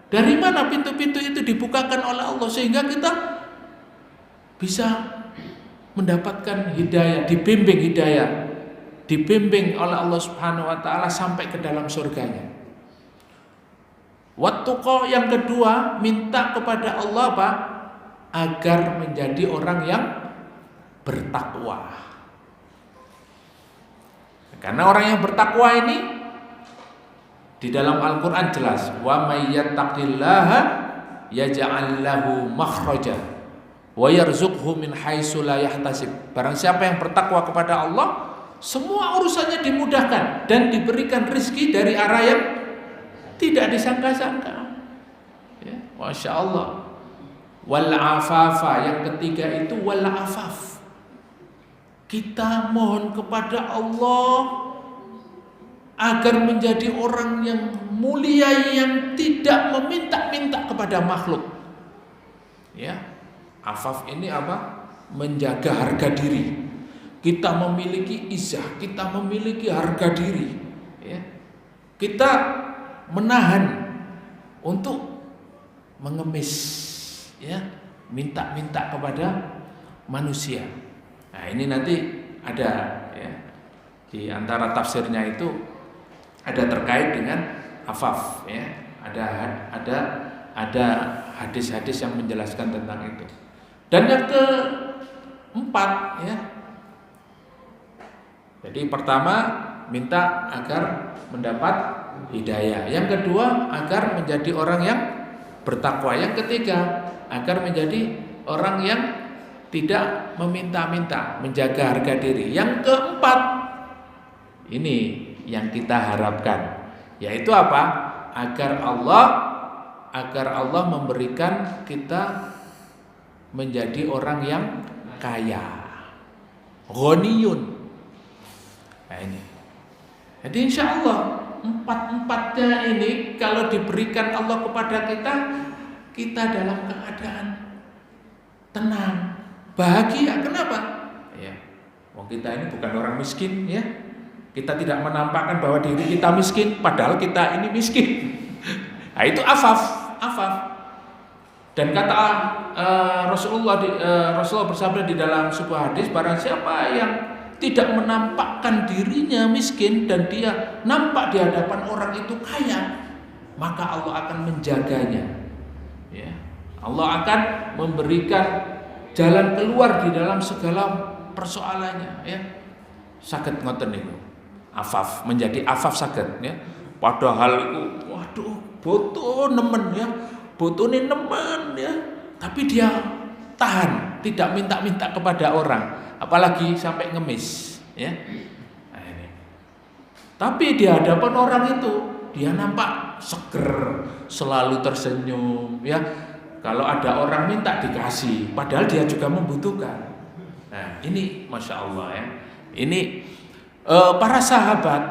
dari mana pintu-pintu itu dibukakan oleh Allah, sehingga kita bisa mendapatkan hidayah, dibimbing oleh Allah Subhanahu wa taala sampai ke dalam surganya. Wattuqa yang kedua, minta kepada Allah apa? Agar menjadi orang yang bertakwa. Karena orang yang bertakwa ini Di dalam Al-Qur'an jelas, wa may yattaqillaha yaj'al lahu makhraja wa yarzuqhu min haitsu la yahtasib. Barang siapa yang bertakwa kepada Allah, semua urusannya dimudahkan dan diberikan rezeki dari arah yang tidak disangka-sangka. Ya, Masya Allah. Wal afafa, yang ketiga itu wal afaf. Kita mohon kepada Allah agar menjadi orang yang mulia, yang tidak meminta-minta kepada makhluk. Ya, afaf ini apa? Menjaga harga diri. Kita memiliki izzah, kita memiliki harga diri. Ya. Kita menahan untuk mengemis, ya, minta-minta kepada manusia. Nah, ini nanti ada, ya, di antara tafsirnya itu ada terkait dengan afaf, ya. Ada hadis-hadis yang menjelaskan tentang itu. Dan yang keempat, ya. Jadi pertama minta agar mendapat hidayah. Yang kedua agar menjadi orang yang bertakwa. Yang ketiga agar menjadi orang yang tidak meminta-minta, menjaga harga diri. Yang keempat, ini yang kita harapkan, yaitu apa? Agar Allah memberikan kita menjadi orang yang kaya, ghaniyun. Nah ini. Jadi insya Allah empat-empatnya ini kalau diberikan Allah kepada kita dalam keadaan tenang, bahagia. Kenapa? Ya, wong kita ini bukan orang miskin, ya. Kita tidak menampakkan bahwa diri kita miskin, padahal kita ini miskin. Nah, itu afaf. Dan kata Rasulullah bersabda di dalam sebuah hadis, barang siapa yang tidak menampakkan dirinya miskin dan dia nampak di hadapan orang itu kaya, maka Allah akan menjaganya. Ya. Allah akan memberikan jalan keluar di dalam segala persoalannya, ya. Saged ngoten niku. Afaf, menjadi afaf saged, ya. Padahal itu waduh, butuh nemen, ya. Butuhne nemen, ya. Tapi dia tahan, tidak minta-minta kepada orang, apalagi sampai ngemis, ya. Nah, ini. Tapi di hadapan orang itu dia nampak seger, selalu tersenyum, ya. Kalau ada orang minta dikasih, padahal dia juga membutuhkan. Nah, ini Masya Allah, ya. Ini para sahabat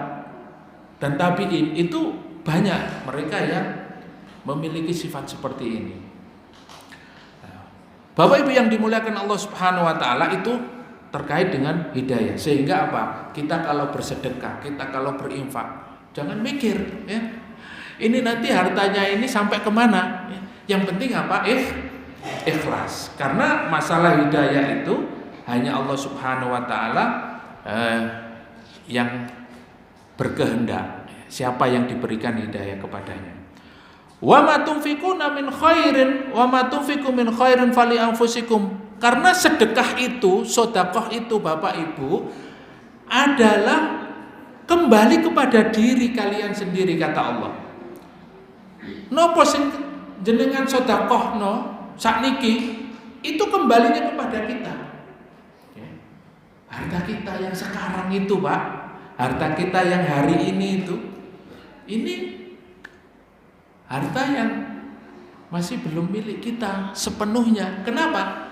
dan tabi'in itu banyak mereka yang memiliki sifat seperti ini. Bapak Ibu yang dimuliakan Allah Subhanahu wa taala, itu terkait dengan hidayah. Sehingga apa? Kita kalau bersedekah, kita kalau berinfak, jangan mikir, ya. Ini nanti hartanya ini sampai kemana, ya. Yang penting apa? Ikhlas. Karena masalah hidayah itu hanya Allah Subhanahu wa taala yang berkehendak, siapa yang diberikan hidayah kepadanya. Wa ma tunfiquna min khairin wa ma tunfiqu min khairin fali anfusikum. Karena sedekah itu, sedekah itu Bapak Ibu adalah kembali kepada diri kalian sendiri, kata Allah. Nopo sing jenengan sedekahno sakniki itu kembalinya kepada kita. Harta kita yang sekarang itu, Pak, harta kita yang hari ini itu, ini harta yang masih belum milik kita sepenuhnya. Kenapa?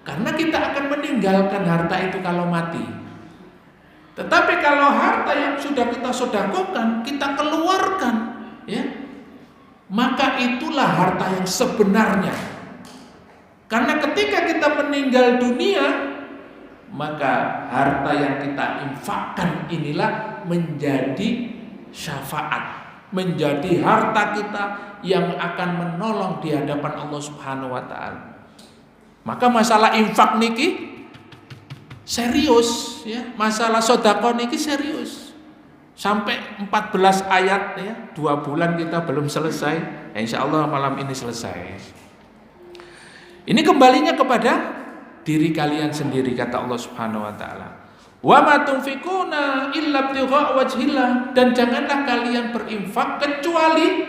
Karena kita akan meninggalkan harta itu kalau mati. Tetapi kalau harta yang sudah kita sedekahkan, kita keluarkan, ya, maka itulah harta yang sebenarnya. Karena ketika kita meninggal dunia, maka harta yang kita infakkan inilah menjadi syafaat, menjadi harta kita yang akan menolong di hadapan Allah Subhanahu wa taala. Maka masalah infak niki serius, ya. Masalah sedekah niki serius. Sampai 14 ayat, ya. 2 bulan kita belum selesai. Insyaallah malam ini selesai. Ini kembalinya kepada diri kalian sendiri, kata Allah Subhanahu wa taala. Wa ma tunfikuna illa ibtigha' wajhillah, dan janganlah kalian berinfak kecuali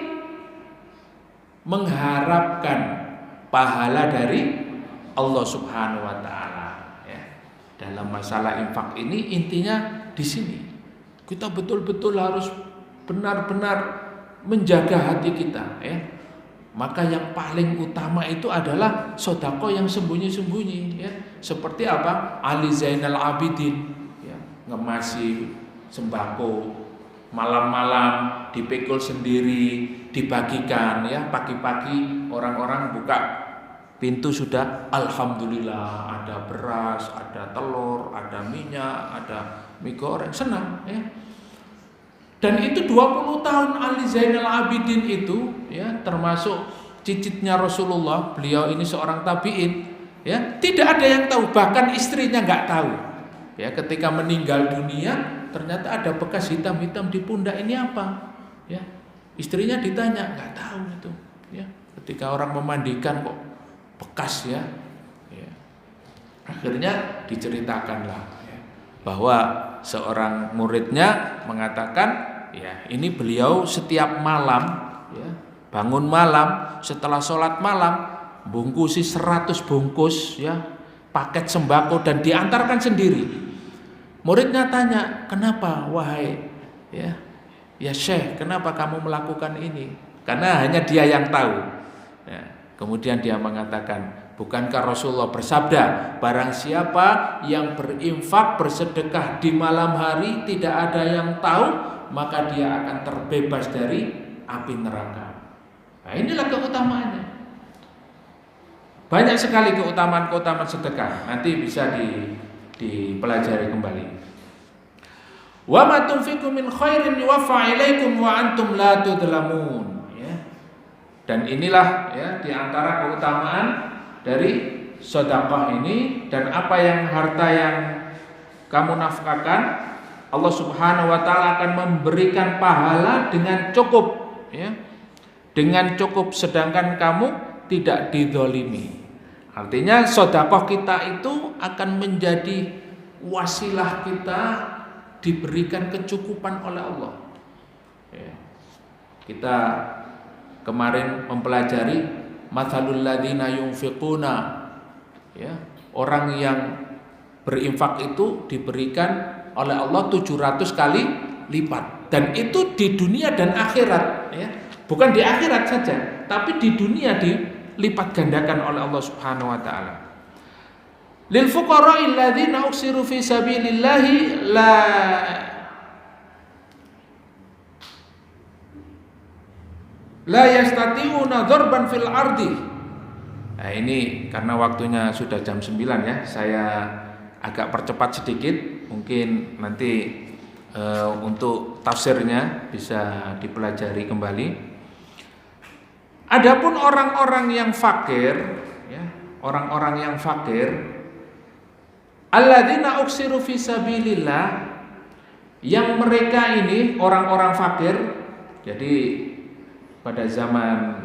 mengharapkan pahala dari Allah Subhanahu wa taala, ya. Dalam masalah infak ini intinya di sini. Kita betul-betul harus benar-benar menjaga hati kita, ya. Maka yang paling utama itu adalah sedekah yang sembunyi-sembunyi, ya. Seperti apa? Ali Zainal Abidin, ya, ngemasi sembako malam-malam dipikul sendiri, dibagikan, ya. Pagi-pagi orang-orang buka pintu sudah alhamdulillah, ada beras, ada telur, ada minyak, ada mie goreng, senang, ya. Dan itu 20 tahun Ali Zainal Abidin itu, ya, termasuk cicitnya Rasulullah. Beliau ini seorang tabi'in, ya. Tidak ada yang tahu, bahkan istrinya nggak tahu. Ya, ketika meninggal dunia ternyata ada bekas hitam-hitam di pundak, ini apa? Ya. Istrinya ditanya, nggak tahu itu, ya. Ketika orang memandikan kok bekas, ya. Ya. Akhirnya diceritakanlah, ya, bahwa seorang muridnya mengatakan, ya, ini beliau setiap malam, ya, bangun malam setelah sholat malam bungkusi 100 bungkus, ya, paket sembako dan diantarkan sendiri. Muridnya tanya, kenapa wahai, ya Syekh, kenapa kamu melakukan ini? Karena hanya dia yang tahu, ya. Kemudian dia mengatakan, bukankah Rasulullah bersabda, barang siapa yang berinfak, bersedekah di malam hari tidak ada yang tahu, maka dia akan terbebas dari api neraka. Nah, inilah keutamaannya. Banyak sekali keutamaan-keutamaan sedekah. Nanti bisa dipelajari kembali. Wa ma tunfiqu min khairin yuwaffa ilaikum wa antum la tudlamun, ya. Dan inilah, ya, di antara keutamaan dari sedekah ini, dan apa yang harta yang kamu nafkahkan, Allah Subhanahu wa taala akan memberikan pahala dengan cukup, ya. Dengan cukup, sedangkan kamu tidak dizalimi. Artinya sedekah kita itu akan menjadi wasilah kita diberikan kecukupan oleh Allah, ya. Kita kemarin mempelajari mathalul ladzina yunfiquna, ya, orang yang berinfak itu diberikan oleh Allah 700 kali lipat, dan itu di dunia dan akhirat, ya. Bukan di akhirat saja, tapi di dunia dilipat gandakan oleh Allah Subhanahu wa taala. Lil fuqara'il ladzina uksiru fi sabilillahi la yastati'una dzarban fil ardi. Nah, ini karena waktunya sudah jam 9, ya. Saya agak percepat sedikit. Mungkin nanti untuk tafsirnya bisa dipelajari kembali. Adapun orang-orang yang fakir, ya, orang-orang yang fakir, alladzina uksiru fi sabilillah, yang mereka ini orang-orang fakir. Jadi pada zaman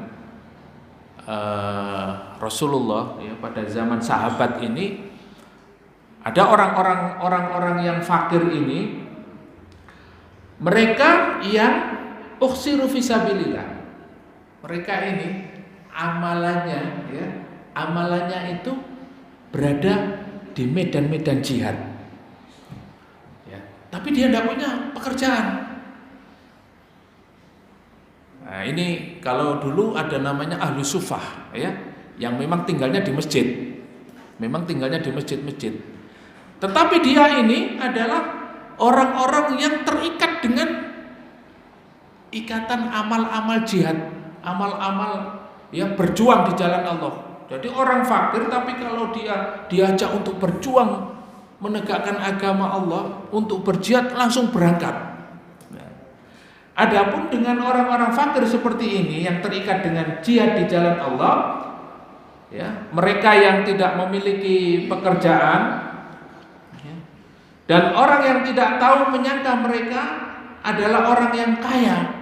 Rasulullah, ya, pada zaman sahabat ini ada orang-orang yang fakir ini, mereka yang uksiru fi sabilillah. Mereka ini amalannya, ya, amalannya itu berada di medan-medan jihad, ya, tapi dia tidak punya pekerjaan. Nah, ini kalau dulu ada namanya ahlu sufah, ya, yang memang tinggalnya di masjid, masjid. Tetapi dia ini adalah orang-orang yang terikat dengan ikatan amal-amal jihad, amal-amal yang berjuang di jalan Allah. Jadi orang fakir, tapi kalau dia diajak untuk berjuang menegakkan agama Allah, untuk berjihad, langsung berangkat. Adapun dengan orang-orang fakir seperti ini yang terikat dengan jihad di jalan Allah, ya, mereka yang tidak memiliki pekerjaan, ya, dan orang yang tidak tahu menyangka mereka adalah orang yang kaya.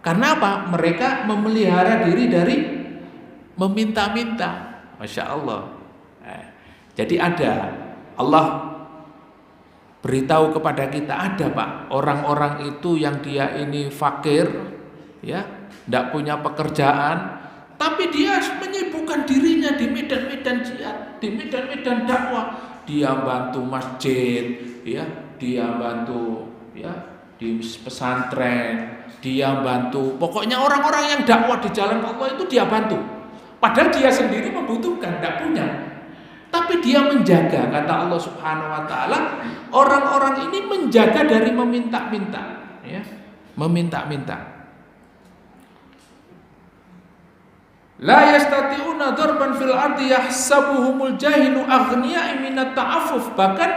Karena apa? Mereka memelihara diri dari meminta-minta. Masya Allah. Jadi ada, Allah beritahu kepada kita, ada Pak orang-orang itu yang dia ini fakir, ya, tidak punya pekerjaan, tapi dia menyibukkan dirinya di medan-medan jihad, di medan-medan dakwah. Dia bantu masjid, ya, dia bantu, ya, di pesantren, dia bantu. Pokoknya orang-orang yang dakwah di jalan Allah itu dia bantu. Padahal dia sendiri membutuhkan, tidak punya. Tapi dia menjaga, kata Allah Subhanahu wa taala, orang-orang ini menjaga dari meminta-minta, ya, meminta-minta. La yastati'una darban fil ardi yahsabuhumul jahilu aghniya minat ta'affuf. Bahkan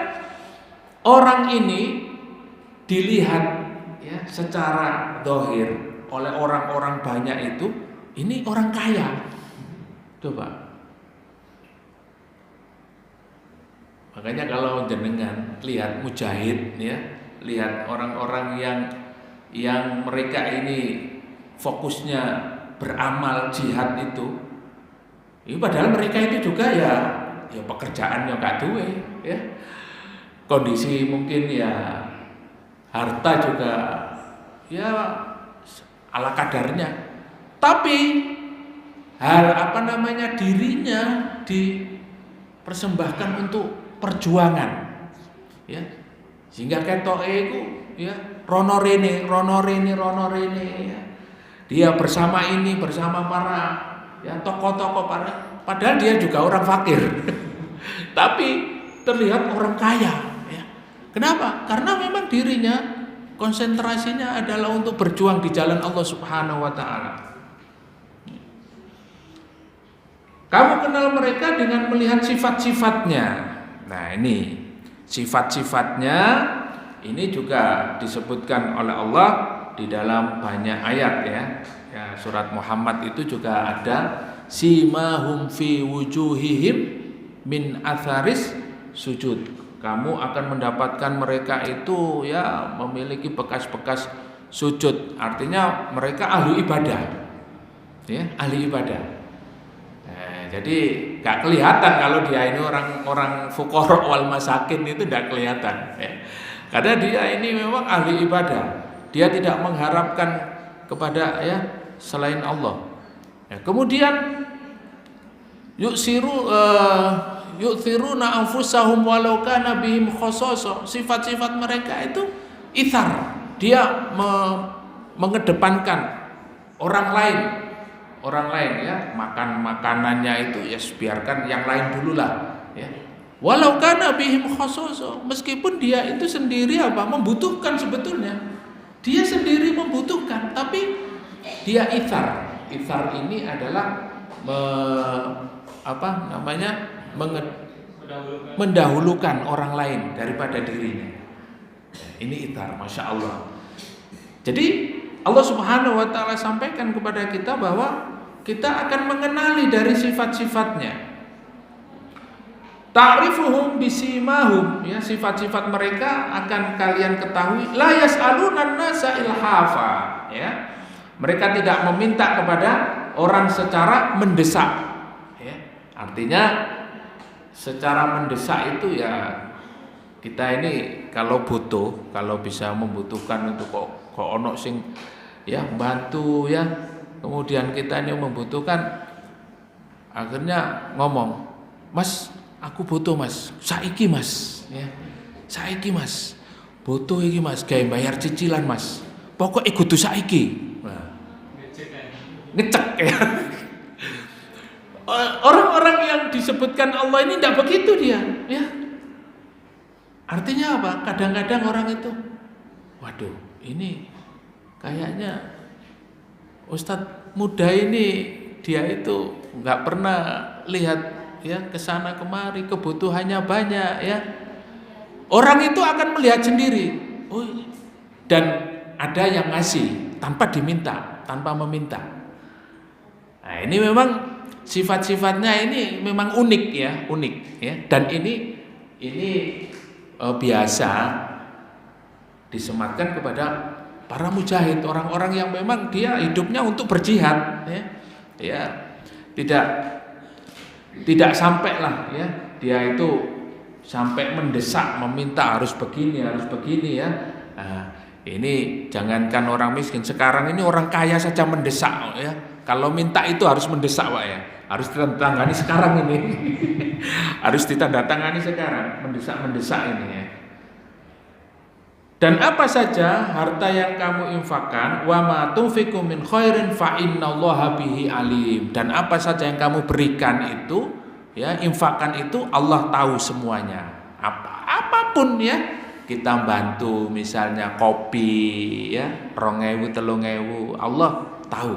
orang ini dilihat, ya, secara zahir oleh orang-orang banyak itu, ini orang kaya. Coba. Makanya kalau jenengan lihat mujahid, ya, lihat orang-orang yang mereka ini fokusnya beramal jihad itu, padahal mereka itu juga ya pekerjaannya gak duwe, ya, kondisi mungkin ya harta juga ya ala kadarnya, tapi dirinya dipersembahkan untuk perjuangan, ya, sehingga ketoke iku, ya, rono rene, ya. Dia bersama ini, bersama para, ya, tokoh-tokoh para, padahal dia juga orang fakir. Tapi terlihat orang kaya, ya. Kenapa? Karena memang dirinya konsentrasinya adalah untuk berjuang di jalan Allah Subhanahu wa taala. Kamu kenal mereka dengan melihat sifat-sifatnya. Nah, ini sifat-sifatnya ini juga disebutkan oleh Allah di dalam banyak ayat, ya. Ya, surat Muhammad itu juga ada simahum fi wujuhihim min atharis sujud. Kamu akan mendapatkan mereka itu, ya, memiliki bekas-bekas sujud. Artinya mereka ahli ibadah, ya, ahli ibadah. Jadi gak kelihatan kalau dia ini orang fuqara wal masakin, itu gak kelihatan, ya. Karena dia ini memang ahli ibadah. Dia tidak mengharapkan kepada, ya, selain Allah. Ya, kemudian yu'thiruna anfusahum walau kana bihim khasasa. Sifat-sifat mereka itu ithar. Dia mengedepankan orang lain, ya, makan makanannya itu, ya, biarkan yang lain dululah, ya. Walau kana bihim khasasa, meskipun dia itu sendiri membutuhkan sebetulnya. Dia sendiri membutuhkan, tapi dia ithar. Ithar ini adalah mendahulukan orang lain daripada dirinya. Ini ithar, masya Allah. Jadi Allah Subhanahu wa taala sampaikan kepada kita bahwa kita akan mengenali dari sifat-sifatnya. Ta'rifuhum bisimahum, ya, sifat-sifat mereka akan kalian ketahui. La yas'alunan nasa ilhafa, ya. Mereka tidak meminta kepada orang secara mendesak, ya. Artinya secara mendesak itu, ya, kita ini kalau butuh, kalau bisa membutuhkan untuk kok ono sing, ya, bantu, ya. Kemudian kita ini membutuhkan, akhirnya ngomong, "Mas, aku butuh, Mas, saiki, Mas, ya, saiki, Mas, butuh iki, Mas, gawe bayar cicilan, Mas, pokok kudu saiki." Nah, ngecek, ya. Orang-orang yang disebutkan Allah ini tidak begitu dia, ya. Artinya apa? Kadang-kadang orang itu, waduh, ini kayaknya Ustadz muda ini, dia itu nggak pernah lihat, ya, kesana kemari, kebutuhannya banyak, ya. Orang itu akan melihat sendiri, oh, dan ada yang ngasih tanpa diminta, tanpa meminta. Nah, ini memang sifat-sifatnya ini memang unik, ya, unik, ya. Dan ini biasa disematkan kepada para mujahid, orang-orang yang memang dia hidupnya untuk berjihad, ya. Ya, tidak sampailah, ya, dia itu sampai mendesak, meminta harus begini ya. Nah, ini jangankan orang miskin, sekarang ini orang kaya saja mendesak ya. Kalau minta itu harus mendesak Pak ya. Harus ditandatangani sekarang ini. Harus ditandatangani sekarang, mendesak ini ya. Dan apa saja harta yang kamu infakkan, wa ma tunfiqu min khairin fa innallaha bihi alim. Dan apa saja yang kamu berikan itu, ya, infakkan itu Allah tahu semuanya. Apapun ya, kita bantu misalnya kopi ya, 2.000 3.000, Allah tahu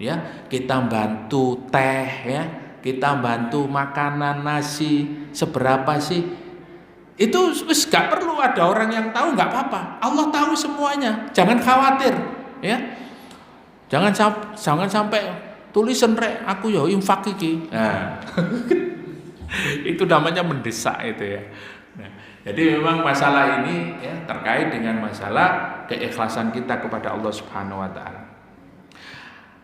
ya. Kita bantu teh ya, kita bantu makanan nasi seberapa sih? Itu gak perlu ada orang yang tahu, gak apa-apa. Allah tahu semuanya. Jangan khawatir, ya. Jangan sampai tulisan rek aku yo infak iki. Nah. Itu namanya mendesak itu ya. Nah, jadi memang masalah ini ya terkait dengan masalah keikhlasan kita kepada Allah Subhanahu wa taala.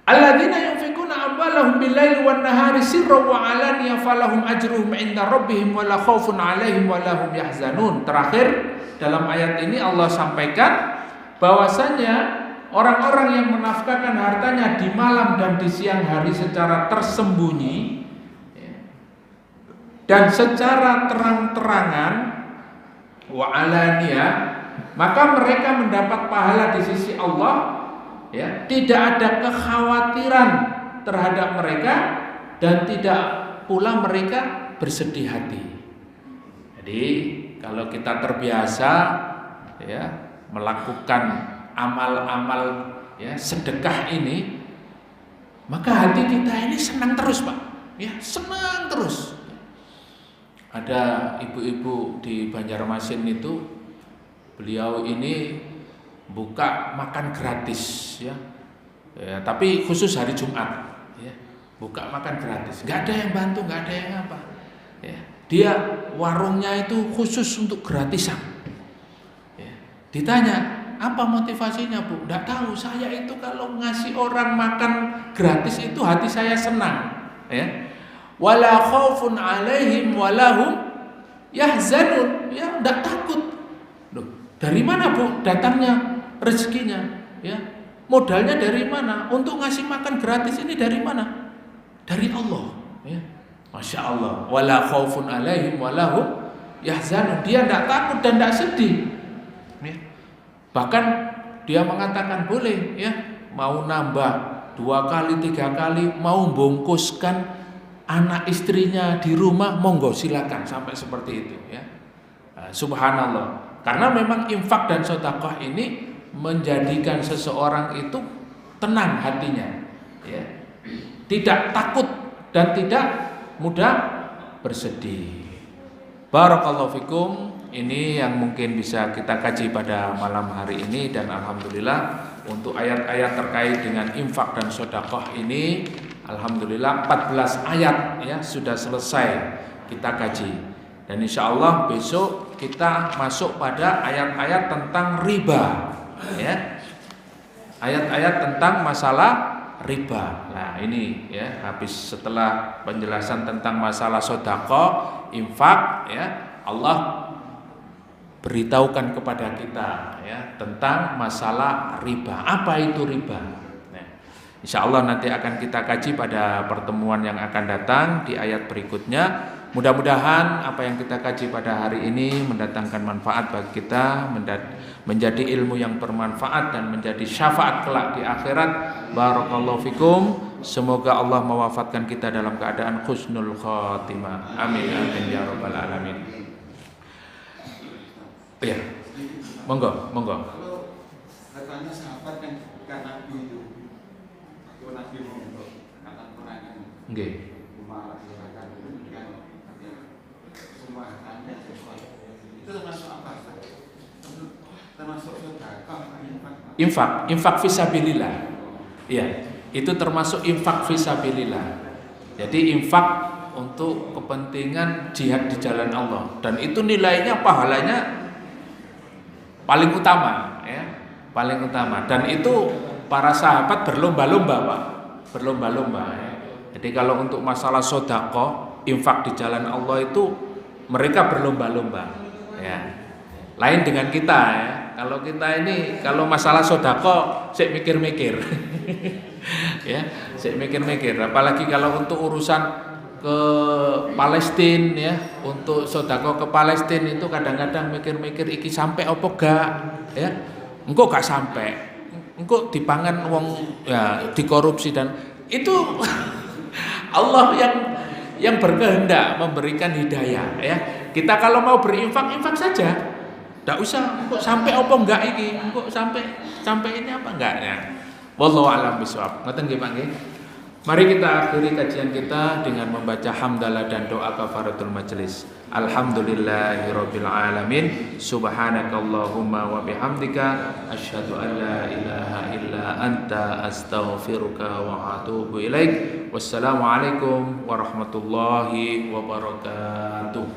Alladzina yunfikuna amwalahum bil-laili wan-nahari sirran wa 'alaniyatan falahum ajruhum 'inda rabbihim wa la khaufun 'alaihim wa la hum yahzanun. Terakhir dalam ayat ini Allah sampaikan bahwasanya orang-orang yang menafkahkan hartanya di malam dan di siang hari secara tersembunyi dan secara terang-terangan wa 'alaniyah, maka mereka mendapat pahala di sisi Allah. Ya, tidak ada kekhawatiran terhadap mereka dan tidak pula mereka bersedih hati. Jadi kalau kita terbiasa ya melakukan amal-amal ya sedekah ini, maka hati kita ini senang terus Pak. Ya, senang terus. Ada ibu-ibu di Banjarmasin itu, beliau ini buka makan gratis ya, tapi khusus hari Jumat ya, buka makan gratis, nggak ada yang bantu, nggak ada yang apa ya. Dia warungnya itu khusus untuk gratisan ya. Ditanya apa motivasinya Bu? Nggak tahu, saya itu kalau ngasih orang makan gratis itu hati saya senang ya. Wala khaufun alaihim walahum yahzanun, ya nggak takut. Loh, dari mana Bu datangnya rezekinya ya, modalnya dari mana untuk ngasih makan gratis ini, dari mana? Dari Allah ya. Masya Allah. Wala khaufun alaihim walahum yahzanun. Dia tidak takut dan tidak sedih ya. Bahkan dia mengatakan boleh ya, mau nambah 2 kali 3 kali, mau bungkuskan anak istrinya di rumah, monggo silakan, sampai seperti itu ya. Subhanallah. Karena memang infak dan sedekah ini menjadikan seseorang itu tenang hatinya ya. Tidak takut dan tidak mudah bersedih. Barakallahu fikum. Ini yang mungkin bisa kita kaji pada malam hari ini, dan alhamdulillah untuk ayat-ayat terkait dengan infak dan sedekah ini alhamdulillah 14 ayat ya sudah selesai kita kaji. Dan insya Allah besok kita masuk pada ayat-ayat tentang riba ya, ayat-ayat tentang masalah riba. Nah ini ya, habis setelah penjelasan tentang masalah sedekah, infak ya, Allah beritahukan kepada kita ya tentang masalah riba. Apa itu riba? Nah, insya Allah nanti akan kita kaji pada pertemuan yang akan datang di ayat berikutnya. Mudah-mudahan apa yang kita kaji pada hari ini mendatangkan manfaat bagi kita, menjadi ilmu yang bermanfaat dan menjadi syafaat kelak di akhirat. Barakallahu fikum. Semoga Allah mewafatkan kita dalam keadaan husnul khatimah. Amin amin ya rabbal alamin. Ya, monggo. Kalau katanya sahabat yang bukan Nabi itu, waktu Nabi untuk kata perangan, nggih. Itu termasuk apa? Termasuk sedekah, Infak fisabilillah. Iya, itu termasuk infak fisabilillah. Jadi infak untuk kepentingan jihad di jalan Allah, dan itu nilainya, pahalanya paling utama ya, paling utama. Dan itu para sahabat berlomba-lomba Pak, berlomba-lomba ya. Jadi kalau untuk masalah sedekah, infak di jalan Allah itu mereka berlomba-lomba. Ya. Lain dengan kita ya. Kalau kita ini kalau masalah sodako, sik mikir-mikir, ya, sik mikir-mikir. Apalagi kalau untuk urusan ke Palestina ya, untuk sodako ke Palestina itu kadang-kadang mikir-mikir iki sampai opo gak, ya, engko gak sampai, engko dipangan wong ya dikorupsi dan itu Allah yang berkehendak memberikan hidayah ya. Kita kalau mau berinfak saja. Tidak usah kok sampai apa enggak ini, kok sampai ini apa enggak ya. Wallahu a'lam bishawab. Ngoten nggih Pak nggih. Mari kita akhiri kajian kita dengan membaca hamdalah dan doa kafaratul majelis. Alhamdulillahirabbil alamin. Subhanakallahumma wa bihamdika asyhadu an la ilaha illa anta astaghfiruka wa atubu ilaik. Wassalamualaikum warahmatullahi wabarakatuh.